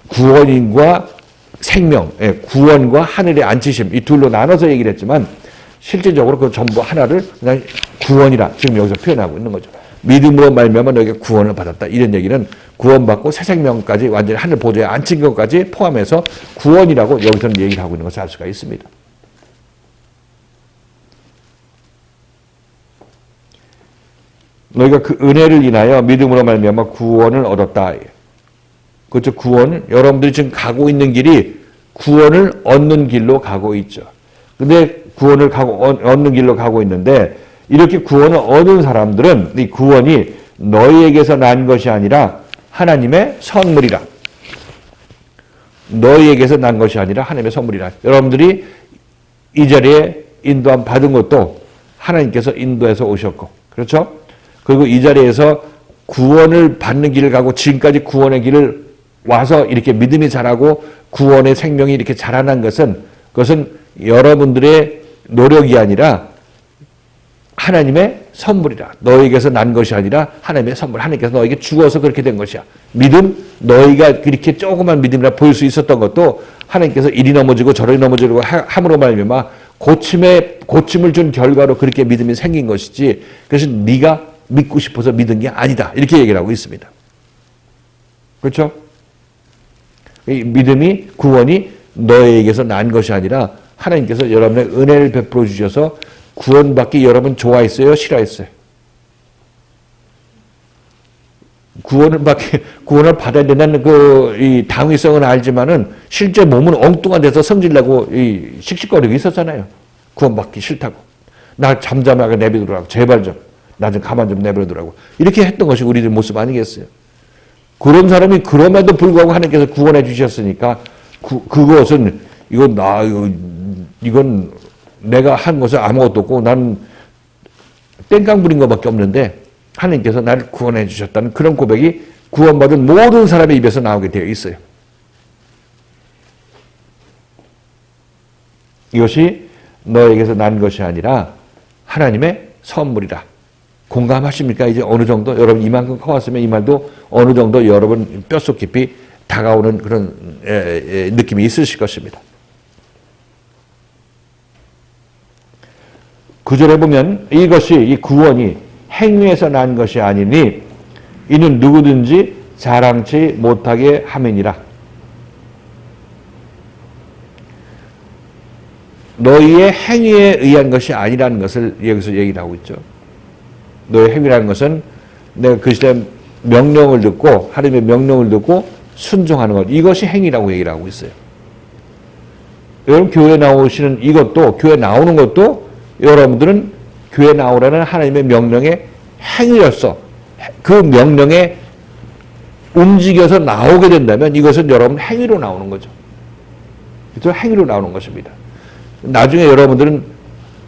A: 구원과 생명, 구원과 하늘의 앉히심 이 둘로 나눠서 얘기를 했지만 실질적으로 그 전부 하나를 그냥 구원이라 지금 여기서 표현하고 있는 거죠. 믿음으로 말미암아 너에게 구원을 받았다. 이런 얘기는 구원받고 새 생명까지 완전히 하늘 보좌에 앉힌 것까지 포함해서 구원이라고 여기서는 얘기를 하고 있는 것을 알 수가 있습니다. 너희가 그 은혜를 인하여 믿음으로 말미암아 구원을 얻었다. 그렇죠. 구원. 여러분들이 지금 가고 있는 길이 구원을 얻는 길로 가고 있죠. 근데 구원을 얻는 길로 가고 있는데 이렇게 구원을 얻은 사람들은 이 구원이 너희에게서 난 것이 아니라 하나님의 선물이라. 너희에게서 난 것이 아니라 하나님의 선물이라. 여러분들이 이 자리에 인도함 받은 것도 하나님께서 인도해서 오셨고 그렇죠? 그리고 이 자리에서 구원을 받는 길을 가고 지금까지 구원의 길을 와서 이렇게 믿음이 자라고 구원의 생명이 이렇게 자라난 그것은 여러분들의 노력이 아니라 하나님의 선물이라. 너에게서 난 것이 아니라 하나님의 선물. 하나님께서 너에게 주어서 그렇게 된 것이야. 믿음, 너희가 그렇게 조그만 믿음이라 보일 수 있었던 것도 하나님께서 이리 넘어지고 저리 넘어지고 함으로 말미암아 고침을 준 결과로 그렇게 믿음이 생긴 것이지 그래서 네가 믿고 싶어서 믿은 게 아니다. 이렇게 얘기를 하고 있습니다. 그렇죠? 이 믿음이 구원이 너에게서 난 것이 아니라 하나님께서 여러분의 은혜를 베풀어 주셔서 구원받기 여러분 좋아했어요? 싫어했어요? 구원을 받아야 된다는 이 당위성은 알지만은 실제 몸은 엉뚱한 데서 성질내고 씩씩거리고 있었잖아요. 구원받기 싫다고. 나 잠잠하게 내버려두라고. 제발 좀. 나 좀 가만 좀 내버려두라고. 이렇게 했던 것이 우리들 모습 아니겠어요? 그런 사람이 그럼에도 불구하고 하나님께서 구원해 주셨으니까 그것은 이건 내가 한 것은 아무것도 없고 난 땡깡 부린 것밖에 없는데 하나님께서 나를 구원해 주셨다는 그런 고백이 구원받은 모든 사람의 입에서 나오게 되어 있어요. 이것이 너에게서 난 것이 아니라 하나님의 선물이다. 공감하십니까? 이제 어느 정도 여러분 이만큼 커왔으면 이 말도 어느 정도 여러분 뼛속 깊이 다가오는 그런 느낌이 있으실 것입니다. 9절에 보면 이것이 이 구원이 행위에서 난 것이 아니니 이는 누구든지 자랑치 못하게 함이니라. 너희의 행위에 의한 것이 아니라는 것을 여기서 얘기를 하고 있죠. 너의 행위라는 것은 내가 그 시대 명령을 듣고 하나님의 명령을 듣고 순종하는 것, 이것이 행위라고 얘기를 하고 있어요. 여러분 교회 나오시는 이것도, 교회 나오는 것도 여러분들은 교회 나오라는 하나님의 명령의 행위로서 그 명령에 움직여서 나오게 된다면 이것은 여러분 행위로 나오는 거죠. 그래서 행위로 나오는 것입니다. 나중에 여러분들은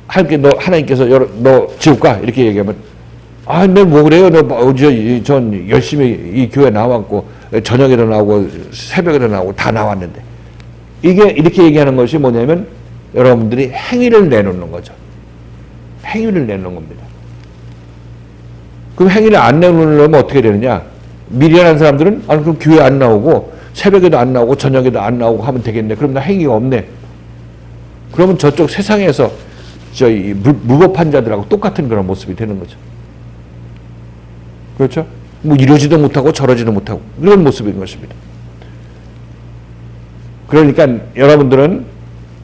A: 하나님께서 너 지옥 가 이렇게 얘기하면 아, 너 뭐 그래요? 전 열심히 이 교회 나왔고 저녁에도 나오고 새벽에도 나오고 다 나왔는데, 이게 이렇게 얘기하는 것이 뭐냐면 여러분들이 행위를 내놓는 거죠. 행위를 내놓는 겁니다. 그럼 행위를 안 내놓으려면 어떻게 되느냐? 미련한 사람들은 그럼 교회 안 나오고 새벽에도 안 나오고 저녁에도 안 나오고 하면 되겠네. 그럼 나 행위가 없네. 그러면 저쪽 세상에서 저희 무법한 자들하고 똑같은 그런 모습이 되는 거죠. 그렇죠? 뭐 이러지도 못하고 저러지도 못하고 이런 모습인 것입니다. 그러니까 여러분들은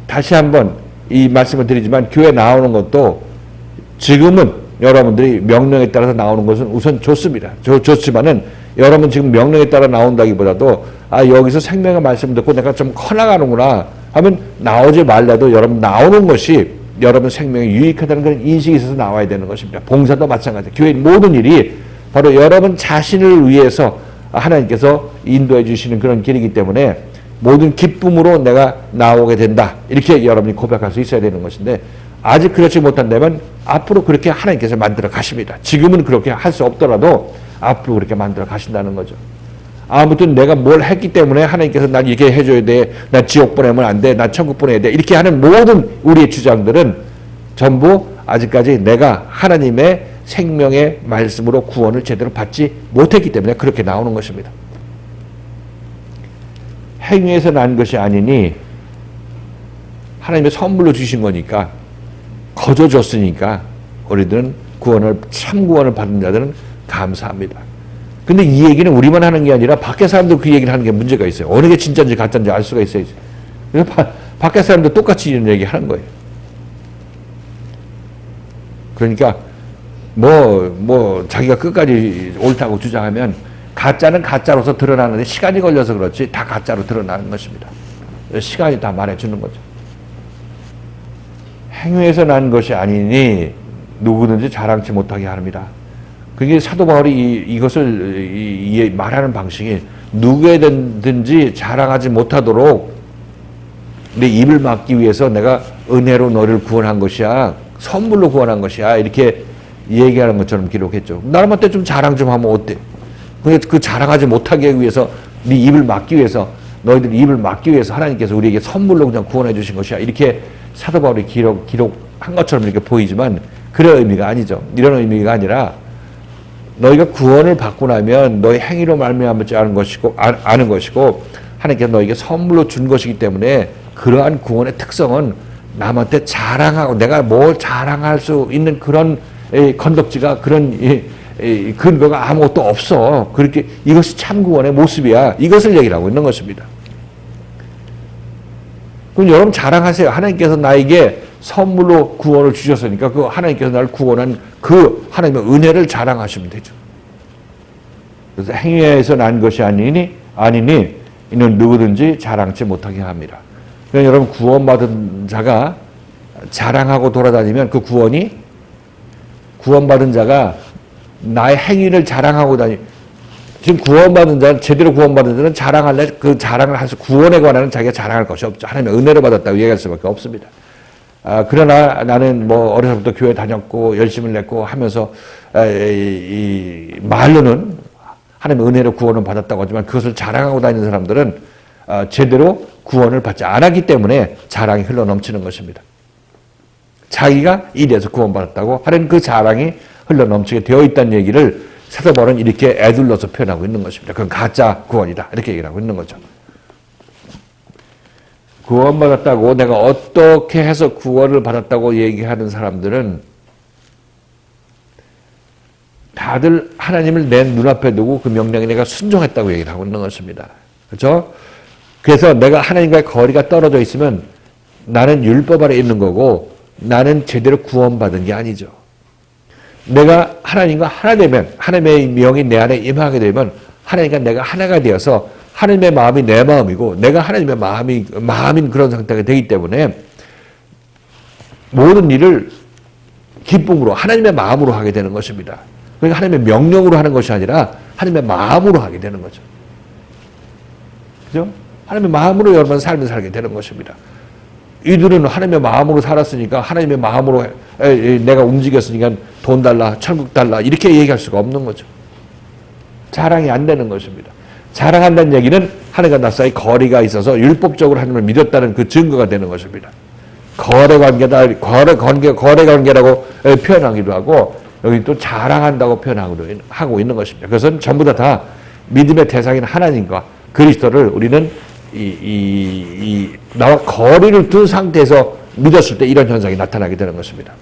A: 다시 한번 이 말씀을 드리지만 교회 나오는 것도 지금은 여러분들이 명령에 따라서 나오는 것은 우선 좋습니다. 좋지만은 여러분 지금 명령에 따라 나온다기보다도 여기서 생명의 말씀을 듣고 내가 좀 커나가는구나 하면 나오지 말라도 여러분 나오는 것이 여러분 생명에 유익하다는 그런 인식이 있어서 나와야 되는 것입니다. 봉사도 마찬가지입니다. 교회 모든 일이 바로 여러분 자신을 위해서 하나님께서 인도해 주시는 그런 길이기 때문에 모든 기쁨으로 내가 나오게 된다. 이렇게 여러분이 고백할 수 있어야 되는 것인데 아직 그렇지 못한다면 앞으로 그렇게 하나님께서 만들어 가십니다. 지금은 그렇게 할 수 없더라도 앞으로 그렇게 만들어 가신다는 거죠. 아무튼 내가 뭘 했기 때문에 하나님께서 난 이렇게 해줘야 돼. 나 지옥 보내면 안 돼. 나 천국 보내야 돼. 이렇게 하는 모든 우리의 주장들은 전부 아직까지 내가 하나님의 생명의 말씀으로 구원을 제대로 받지 못했기 때문에 그렇게 나오는 것입니다. 행위에서 난 것이 아니니 하나님의 선물로 주신 거니까 거저 줬으니까 우리들은 참 구원을 받은 자들은 감사합니다. 근데 이 얘기는 우리만 하는 게 아니라 밖에 사람도 그 얘기를 하는 게 문제가 있어요. 어느 게 진짜인지 가짜인지 알 수가 있어야지. 그래서 밖에 사람도 똑같이 이런 얘기 하는 거예요. 그러니까 자기가 끝까지 옳다고 주장하면 가짜는 가짜로서 드러나는데 시간이 걸려서 그렇지 다 가짜로 드러나는 것입니다. 시간이 다 말해주는 거죠. 행위에서 난 것이 아니니 누구든지 자랑치 못하게 합니다. 그게 사도 바울이 이것을 말하는 방식이 누구에든지 자랑하지 못하도록 내 입을 막기 위해서 내가 은혜로 너를 구원한 것이야. 선물로 구원한 것이야. 이렇게 얘기하는 것처럼 기록했죠. 나름한테 좀 자랑 좀 하면 어때? 근데 그 자랑하지 못하게 위해서 네 입을 막기 위해서 너희들 입을 막기 위해서 하나님께서 우리에게 선물로 그냥 구원해 주신 것이야. 이렇게 사도 바울이 기록한 것처럼 이렇게 보이지만 그런 의미가 아니죠. 이런 의미가 아니라 너희가 구원을 받고 나면 너희 행위로 말미암지 아는 것이고 하나님께서 너희에게 선물로 준 것이기 때문에 그러한 구원의 특성은 남한테 자랑하고 내가 뭘 자랑할 수 있는 그런 건덕지가 그런 근거가 아무것도 없어. 그렇게 이것이 참 구원의 모습이야. 이것을 얘기를 하고 있는 것입니다. 그럼 여러분 자랑하세요. 하나님께서 나에게 선물로 구원을 주셨으니까 그 하나님께서 나를 구원한 그 하나님의 은혜를 자랑하시면 되죠. 그래서 행위에서 난 것이 아니니 이는 누구든지 자랑치 못하게 합니다. 그러니까 여러분 구원받은 자가 자랑하고 돌아다니면 그 구원받은 자가 나의 행위를 자랑하고 지금 구원받은 자, 제대로 구원받은 자는 자랑할래? 그 자랑을 해서 구원에 관한 자기가 자랑할 것이 없죠. 하나님의 은혜를 받았다고 얘기할 수밖에 없습니다. 그러나 나는 어려서부터 교회 다녔고 열심을 냈고 하면서 말로는 하나님의 은혜로 구원을 받았다고 하지만 그것을 자랑하고 다니는 사람들은 제대로 구원을 받지 않았기 때문에 자랑이 흘러넘치는 것입니다. 자기가 이래서 구원받았다고 하는 그 자랑이 흘러넘치게 되어 있다는 얘기를 사도 바울은 이렇게 애둘러서 표현하고 있는 것입니다. 그건 가짜 구원이다. 이렇게 얘기를 하고 있는 거죠. 구원받았다고 내가 어떻게 해서 구원을 받았다고 얘기하는 사람들은 다들 하나님을 내 눈앞에 두고 그 명령에 내가 순종했다고 얘기를 하고 있는 것입니다. 그렇죠? 그래서 내가 하나님과의 거리가 떨어져 있으면 나는 율법 아래 있는 거고 나는 제대로 구원받은 게 아니죠. 내가 하나님과 하나 되면 하나님의 명이 내 안에 임하게 되면 하나님과 내가 하나가 되어서 하나님의 마음이 내 마음이고 내가 하나님의 마음인 그런 상태가 되기 때문에 모든 일을 기쁨으로 하나님의 마음으로 하게 되는 것입니다. 그러니까 하나님의 명령으로 하는 것이 아니라 하나님의 마음으로 하게 되는 거죠. 그죠? 하나님의 마음으로 여러분 삶을 살게 되는 것입니다. 이들은 하나님의 마음으로 살았으니까 하나님의 마음으로 내가 움직였으니까 돈 달라, 천국 달라 이렇게 얘기할 수가 없는 거죠. 자랑이 안 되는 것입니다. 자랑한다는 얘기는 하나님과 나 사이 거리가 있어서 율법적으로 하나님을 믿었다는 그 증거가 되는 것입니다. 거래 관계라고 표현하기도 하고 여기 또 자랑한다고 표현하고 있는 것입니다. 그것은 전부 다 믿음의 대상인 하나님과 그리스도를 우리는 나와 거리를 둔 상태에서 믿었을 때 이런 현상이 나타나게 되는 것입니다.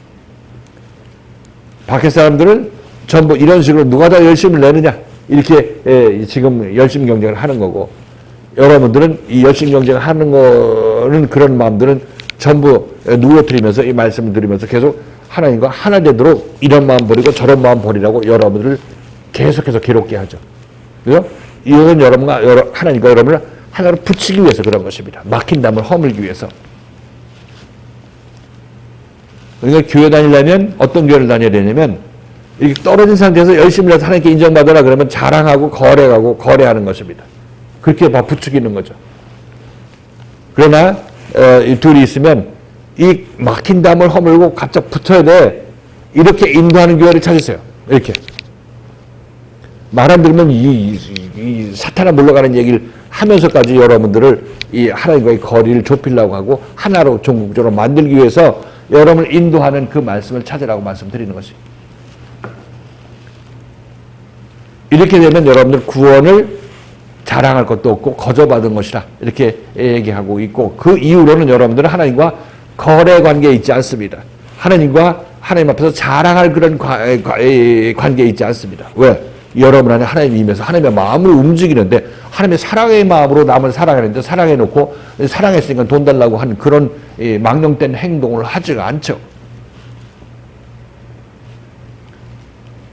A: 밖에 사람들은 전부 이런 식으로 누가 더 열심을 내느냐 이렇게 지금 열심 경쟁을 하는 거고 여러분들은 이 열심 경쟁을 하는 거는 그런 마음들은 전부 누그러뜨리면서 이 말씀을 드리면서 계속 하나님과 하나 되도록 이런 마음 버리고 저런 마음 버리라고 여러분들을 계속해서 괴롭게 하죠. 그죠? 이건 하나님과 여러분을 하나로 붙이기 위해서 그런 것입니다. 막힌 담을 허물기 위해서. 그러니까 교회 다니려면 어떤 교회를 다녀야 되냐면 이렇게 떨어진 상태에서 열심히 해서 하나님께 인정받으라 그러면 자랑하고 거래하는 것입니다. 그렇게 막 부추기는 거죠. 그러나 이 둘이 있으면 이 막힌 담을 허물고 갑자기 붙어야 돼. 이렇게 인도하는 교회를 찾으세요. 이렇게. 말 안 들으면 이 사탄아 물러가는 얘기를 하면서까지 여러분들을 이 하나님과의 거리를 좁히려고 하고 하나로 종국적으로 만들기 위해서 여러분을 인도하는 그 말씀을 찾으라고 말씀드리는 것이. 이렇게 되면 여러분들 구원을 자랑할 것도 없고 거저받은 것이라 이렇게 얘기하고 있고 그 이후로는 여러분들은 하나님과 거래 관계에 있지 않습니다. 하나님 앞에서 자랑할 그런 관계에 있지 않습니다. 왜? 여러분 안에 하나님이 임해서 하나님의 마음을 움직이는데 하나님의 사랑의 마음으로 남을 사랑하는데 사랑해놓고 사랑했으니까 돈 달라고 하는 그런 망령된 행동을 하지가 않죠.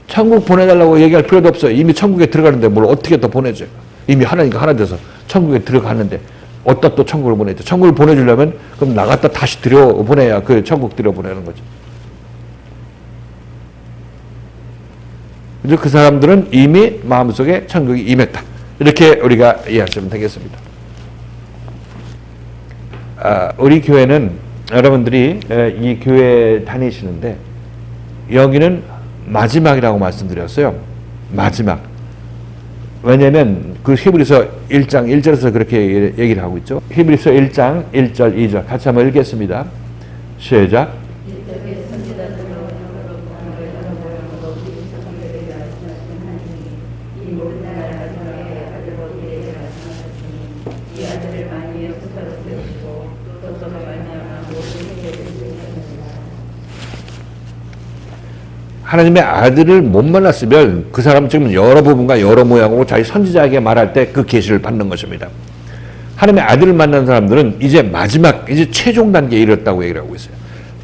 A: 천국 보내달라고 얘기할 필요도 없어요. 이미 천국에 들어가는데 뭘 어떻게 더 보내줘요. 이미 하나님과 하나 돼서 천국에 들어갔는데 어디다 또 천국을 보내죠. 천국을 보내주려면 그럼 나갔다 다시 들여보내야 그 천국 들여보내는 거죠. 그래서 그 사람들은 이미 마음속에 천국이 임했다. 이렇게 우리가 이해하시면 되겠습니다. 우리 교회는 여러분들이 이 교회 다니시는데 여기는 마지막이라고 말씀드렸어요. 마지막. 왜냐하면 그 히브리서 1장 1절에서 그렇게 얘기를 하고 있죠. 히브리서 1장 1절 2절 같이 한번 읽겠습니다. 시작. 하나님의 아들을 못 만났으면 그 사람은 지금 여러 부분과 여러 모양으로 자기 선지자에게 말할 때 그 계시를 받는 것입니다. 하나님의 아들을 만난 사람들은 이제 마지막, 이제 최종 단계에 이르렀다고 얘기를 하고 있어요.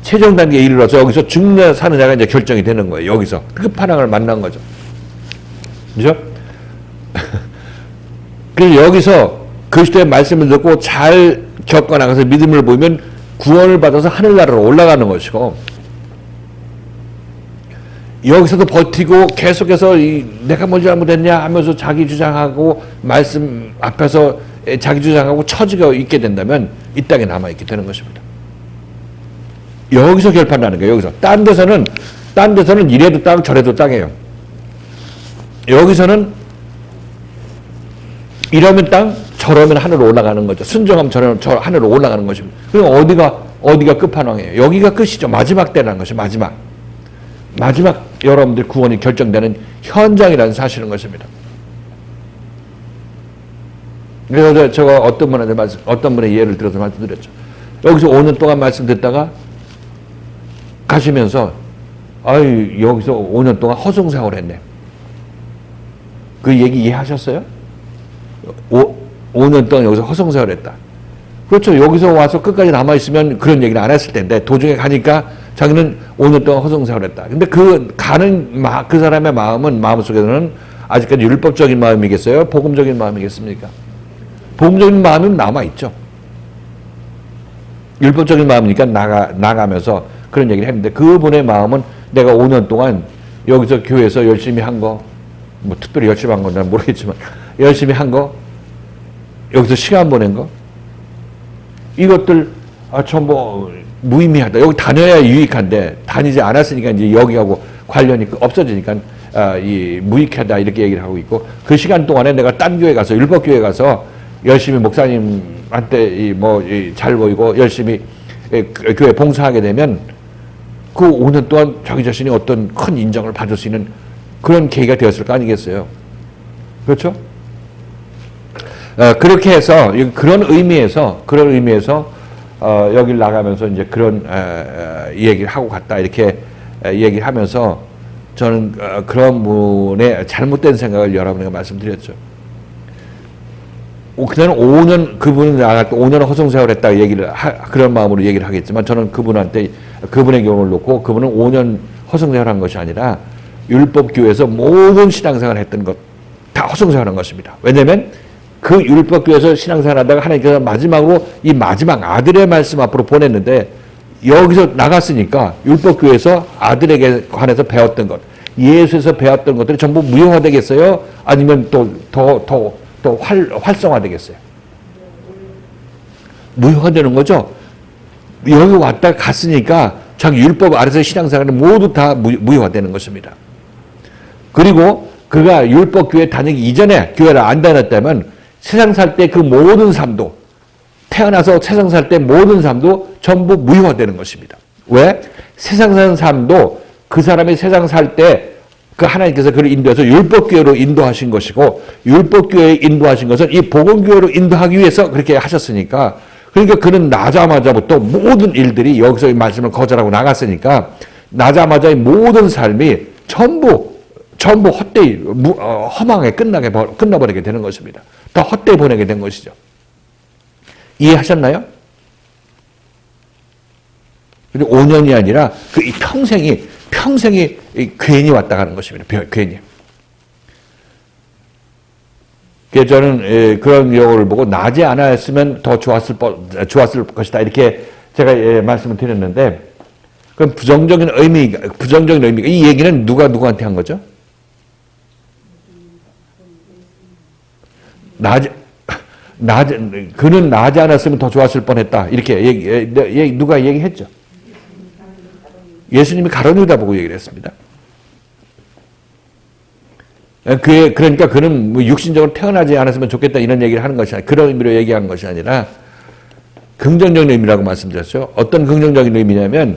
A: 최종 단계에 이르러서 여기서 죽느냐 사느냐가 이제 결정이 되는 거예요. 여기서 끝판왕을 만난 거죠. 그죠? 그래서 여기서 그리스도의 말씀을 듣고 잘 겪어나가서 믿음을 보이면 구원을 받아서 하늘나라로 올라가는 것이고 여기서도 버티고 계속해서 내가 뭘 잘못했냐 하면서 자기 주장하고 말씀 앞에서 자기 주장하고 처지가 있게 된다면 이 땅에 남아있게 되는 것입니다. 여기서 결판나는 거예요. 여기서. 딴 데서는 이래도 땅 저래도 땅이에요. 여기서는 이러면 땅 저러면 하늘로 올라가는 거죠. 순종하면 저러면 하늘로 올라가는 것입니다. 그럼 어디가 끝판왕이에요. 여기가 끝이죠. 마지막 때라는 것이 마지막 여러분들 구원이 결정되는 현장이라는 사실인 것입니다. 그래서 제가 어떤 분의 예를 들어서 말씀드렸죠. 여기서 5년 동안 말씀 듣다가 가시면서 아유 여기서 5년 동안 허송세월 했네. 그 얘기 이해하셨어요? 5년 동안 여기서 허송세월 했다. 그렇죠. 여기서 와서 끝까지 남아있으면 그런 얘기를 안 했을 텐데 도중에 가니까 자기는 5년 동안 허송세월 했다. 근데 그 사람의 마음속에서는 아직까지 율법적인 마음이겠어요? 복음적인 마음이겠습니까? 복음적인 마음은 남아있죠. 율법적인 마음이니까 나가면서 그런 얘기를 했는데 그분의 마음은 내가 5년 동안 여기서 교회에서 열심히 한 거, 뭐 특별히 열심히 한 건 난 모르겠지만 열심히 한 거, 여기서 시간 보낸 거, 이것들 전부 무의미하다. 여기 다녀야 유익한데 다니지 않았으니까 이제 여기하고 관련이 없어지니까 이 무익하다 이렇게 얘기를 하고 있고 그 시간 동안에 내가 딴 교회 가서 율법 교회 가서 열심히 목사님한테 잘 보이고 열심히 교회 봉사하게 되면 그 5년 동안 자기 자신이 어떤 큰 인정을 받을 수 있는 그런 계기가 되었을 거 아니겠어요? 그렇죠? 그렇게 해서 그런 의미에서 여기를 나가면서 이제 그런 얘기를 하고 갔다 이렇게 얘기를 하면서 저는 그런 분의 잘못된 생각을 여러분에게 말씀드렸죠. 그냥 5년 그분은 나갈 때 5년을 허송세월 했다 그런 마음으로 얘기를 하겠지만 저는 그분한테 그분의 경우를 놓고 그분은 5년 허송세월한 것이 아니라 율법교회에서 모든 신앙생활을 했던 것 다 허송세월한 것입니다. 왜냐하면 그 율법교회에서 신앙생활하다가 하나님께서 마지막으로 이 마지막 아들의 말씀 앞으로 보냈는데 여기서 나갔으니까 율법교회에서 아들에게 관해서 배웠던 것, 예수에서 배웠던 것들이 전부 무효화되겠어요? 아니면 더 활성화되겠어요? 무효화되는 거죠. 여기 왔다 갔으니까 자기 율법 아래서 신앙생활은 모두 다 무효화되는 것입니다. 그리고 그가 율법교회 다니기 이전에 교회를 안 다녔다면 세상 살 때 그 모든 삶도 태어나서 세상 살 때 모든 삶도 전부 무효화되는 것입니다. 왜? 세상 사는 삶도 그 사람이 세상 살 때 그 하나님께서 그를 인도해서 율법교회로 인도하신 것이고 율법교회에 인도하신 것은 이 복음교회로 인도하기 위해서 그렇게 하셨으니까 그러니까 그는 나자마자부터 모든 일들이 여기서 이 말씀을 거절하고 나갔으니까 나자마자의 모든 삶이 전부 헛되이 허망하게 끝나버리게 되는 것입니다. 다 헛되이 보내게 된 것이죠. 이해하셨나요? 5년이 아니라 그 평생이 괜히 왔다 가는 것입니다. 괜히. 그래서 저는 그런 경우를 보고 나지 않았으면 더 좋았을 것이다 이렇게 제가 말씀을 드렸는데 그럼 부정적인 의미가 이 얘기는 누구한테 한 거죠? 그는 나지 않았으면 더 좋았을 뻔했다. 이렇게 누가 얘기했죠? 예수님이 가룟 유다 보고 얘기를 했습니다. 그러니까 그는 뭐 육신적으로 태어나지 않았으면 좋겠다 이런 얘기를 하는 것이 아니라 그런 의미로 얘기한 것이 아니라 긍정적인 의미라고 말씀드렸죠. 어떤 긍정적인 의미냐면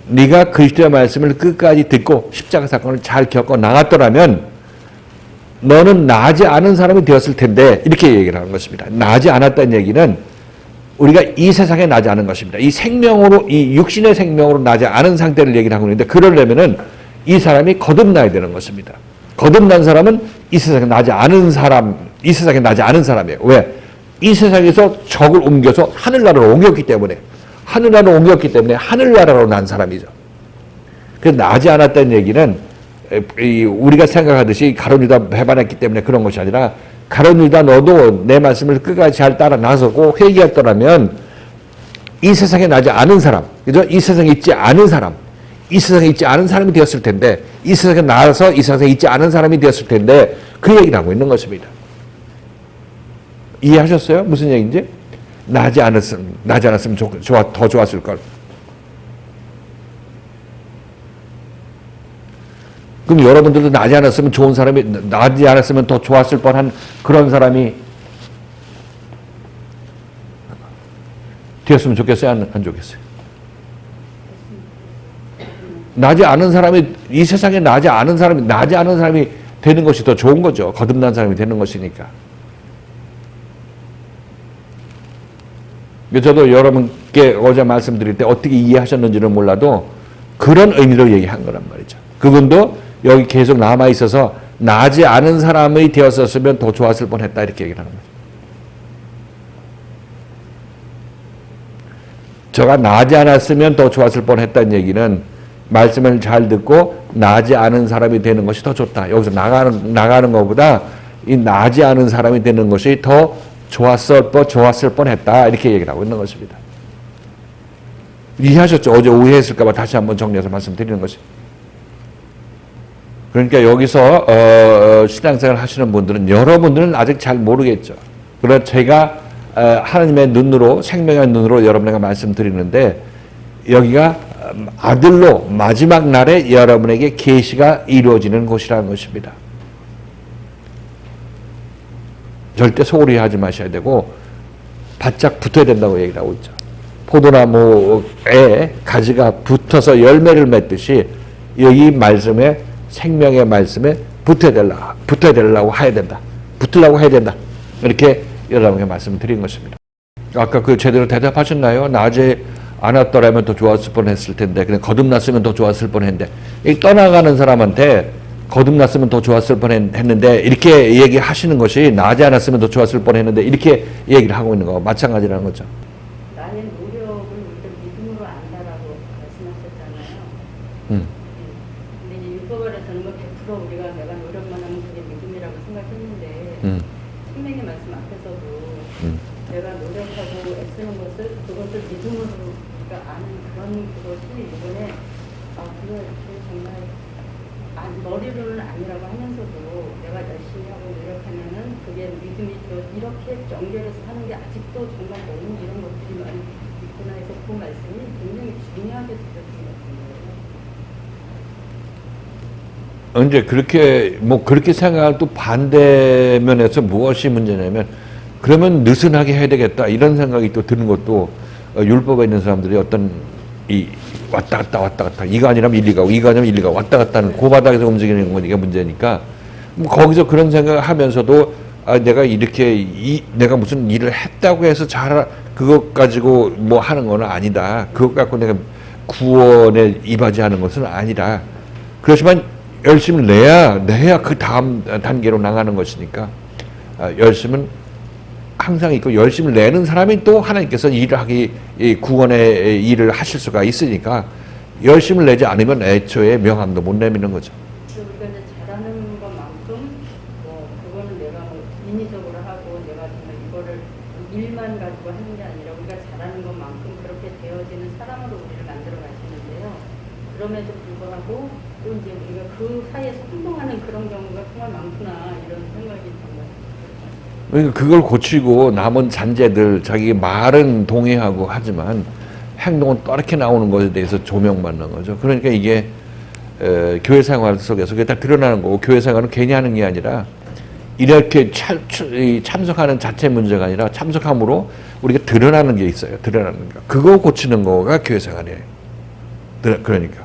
A: 네가 그리스도의 말씀을 끝까지 듣고 십자가 사건을 잘 겪어 나갔더라면 너는 나지 않은 사람이 되었을 텐데 이렇게 얘기를 하는 것입니다. 나지 않았다는 얘기는 우리가 이 세상에 나지 않은 것입니다. 이 육신의 생명으로 나지 않은 상태를 얘기를 하고 있는데 그러려면은 이 사람이 거듭나야 되는 것입니다. 거듭난 사람은 이 세상에 나지 않은 사람이에요. 왜? 이 세상에서 적을 옮겨서 하늘나라로 옮겼기 때문에 하늘나라로 난 사람이죠. 그래서 나지 않았다는 얘기는 우리가 생각하듯이 가룟 유다 배반했기 때문에 그런 것이 아니라 가룟 유다 너도 내 말씀을 끝까지 잘 따라 나서고 회개했더라면 이 세상에 나지 않은 사람, 그죠? 이 세상에 있지 않은 사람이 되었을 텐데 이 세상에 나와서 이 세상에 있지 않은 사람이 되었을 텐데 그 얘기를 하고 있는 것입니다. 이해하셨어요? 무슨 얘기인지? 나지 않았으면 더 좋았을 걸. 그럼 여러분들도 나지 않았으면 더 좋았을 뻔한 그런 사람이 되었으면 좋겠어요? 안 좋겠어요? 나지 않은 사람이, 이 세상에 나지 않은 사람이 되는 것이 더 좋은 거죠. 거듭난 사람이 되는 것이니까. 저도 여러분께 어제 말씀드릴 때 어떻게 이해하셨는지는 몰라도 그런 의미로 얘기한 거란 말이죠. 그분도 여기 계속 남아 있어서 나지 않은 사람이 되었었으면 더 좋았을 뻔했다, 이렇게 얘기를 하는 거죠. 저가 나지 않았으면 더 좋았을 뻔했다는 얘기는 말씀을 잘 듣고 나지 않은 사람이 되는 것이 더 좋다. 여기서 나가는 것보다 이 나지 않은 사람이 되는 것이 더 좋았을 뻔했다, 이렇게 얘기를 하고 있는 것입니다. 이해하셨죠? 어제 오해했을까 봐 다시 한번 정리해서 말씀드리는 것이. 그러니까 여기서 신앙생활 하시는 분들은, 여러분들은 아직 잘 모르겠죠. 그러나 제가 하나님의 눈으로, 생명의 눈으로 여러분에게 말씀드리는데, 여기가 아들로 마지막 날에 여러분에게 계시가 이루어지는 곳이라는 것입니다. 절대 소홀히 하지 마셔야 되고 바짝 붙어야 된다고 얘기를 하고 있죠. 포도나무에 가지가 붙어서 열매를 맺듯이 여기 말씀에, 생명의 말씀에 붙어야 되려고 해야 된다. 붙으려고 해야 된다. 이렇게 여러분에게 말씀드린 것입니다. 아까 그 제대로 대답하셨나요? 낮에 안 왔더라면 더 좋았을 뻔했을 텐데, 그냥 거듭났으면 더 좋았을 뻔했는데, 이 떠나가는 사람한테 거듭났으면 더 좋았을 뻔했는데 이렇게 얘기하시는 것이, 나지 않았으면 더 좋았을 뻔했는데 이렇게 얘기를 하고 있는 거 마찬가지라는 거죠.
B: 나의 노력을 우리가 믿음으로 안다라고 말씀하셨잖아요. 근데 이제 율법에서는 뭐 100% 우리가 내가 노력만 하면 그게 믿음이라고 생각했는데 생명의 말씀 앞에서도 내가 노력하고 애쓰는 그것을 믿음으로 우리가 아는 그런 것이 이번에 그거 정말 머리로는 아니라고 하면서도 내가 열심히 하고 노력하면은 그게 믿음이 또 이렇게 연결해서 하는 게 아직도 정말 너무 이런 것들이 많이 있구나 해서 그 말씀이 굉장히 중요하게 들렸던 것 같아요.
A: 이제 그렇게 생각할 또 반대면에서 무엇이 문제냐면, 그러면 느슨하게 해야 되겠다, 이런 생각이 또 드는 것도, 율법에 있는 사람들이 어떤 왔다 갔다 이거 아니라면 이리 가고 이거 아니면 이리 가고 왔다 갔다 하는 그 바닥에서 움직이는 건 이게 문제니까, 거기서 그런 생각을 하면서도 내가 이렇게 내가 무슨 일을 했다고 해서 그것 가지고 뭐 하는 건 아니다. 그것 갖고 내가 구원에 이바지하는 것은 아니라, 그렇지만 열심을 내야 그 다음 단계로 나가는 것이니까, 열심은 항상 있고, 열심을 내는 사람이 또 하나님께서 구원의 일을 하실 수가 있으니까, 열심을 내지 않으면 애초에 명함도 못 내미는 거죠.
B: 우리가 이제 잘하는 것만큼 그거는 내가 인위적으로 하고 내가 정말 이거를 일만 가지고 하는 게 아니라 우리가 잘하는 것만큼 그렇게 되어지는 사람으로 우리를 만들어 가시는데요. 그럼에도 불구하고 또 이제 우리가 그 사이에서 행동하는 그런 경우가 정말 많구나, 이런 생각이 정말.
A: 그러니까 그걸 고치고 남은 잔재들, 자기 말은 동의하고 하지만 행동은 또렇게 나오는 것에 대해서 조명받는 거죠. 그러니까 이게 교회 생활 속에서 그게 다 드러나는 거고, 교회 생활은 괜히 하는 게 아니라 이렇게 참석하는 자체 문제가 아니라 참석함으로 우리가 드러나는 게 있어요. 드러나는 거. 그거 고치는 거가 교회 생활이에요. 그러니까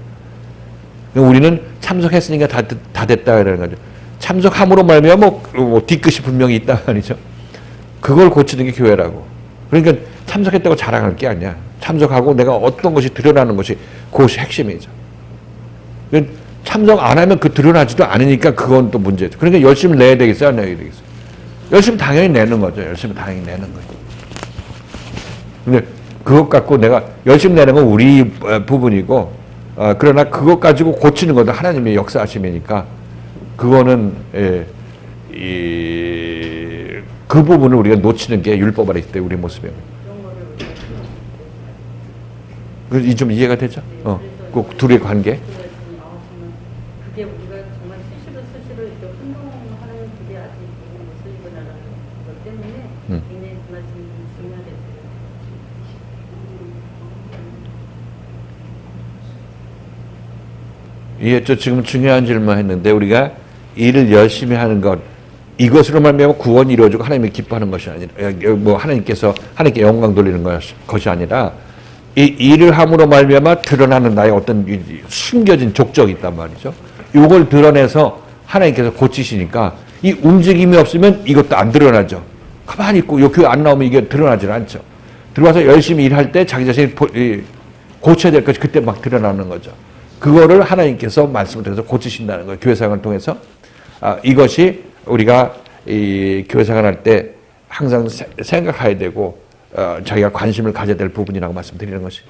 A: 우리는 참석했으니까 다 됐다 이러는 거죠. 참석함으로 말미암아 뭐 뒤끝이 분명히 있다 아니죠. 그걸 고치는 게 교회라고. 그러니까 참석했다고 자랑할 게 아니야. 참석하고 내가 어떤 것이 드러나는 것이 그것이 핵심이죠. 참석 안 하면 그 드러나지도 않으니까 그건 또 문제죠. 그러니까 열심히 내야 되겠어요, 안 내야 되겠어요? 열심히 당연히 내는 거죠. 열심히 당연히 내는 거죠. 근데 그것 갖고 내가 열심히 내는 건 우리 부분이고, 그러나 그것 가지고 고치는 것도 하나님의 역사하심이니까, 그거는 그 부분을 우리가 놓치는 게 율법 아래 있을 때 우리 모습이에요. 좀 이해가 되죠? 꼭 둘의 관계.
B: 그게 우리가 정말 수시로 이렇게 혼동하는 그게 아직 있는 모습이구나라는 것 때문에 굉장히 그 말씀이 중요하겠어요.
A: 이해했죠? 지금 중요한 질문 했는데, 우리가 일을 열심히 하는 것, 이것으로 말미암아 구원이 이루어지고 하나님이 기뻐하는 것이 아니라, 뭐 하나님께 영광 돌리는 것이 아니라, 이 일을 함으로 말미암아 드러나는 나의 어떤 숨겨진 족적이 있단 말이죠. 이걸 드러내서 하나님께서 고치시니까 이 움직임이 없으면 이것도 안 드러나죠. 가만히 있고 요 교회 안 나오면 이게 드러나질 않죠. 들어와서 열심히 일할 때 자기 자신이 고쳐야 될 것이 그때 막 드러나는 거죠. 그거를 하나님께서 말씀을 통해서 고치신다는 거예요. 교회 생활을 통해서. 이것이 우리가 이 교회 생활할 때 항상 생각해야 되고 자기가 관심을 가져야 될 부분이라고 말씀드리는 것이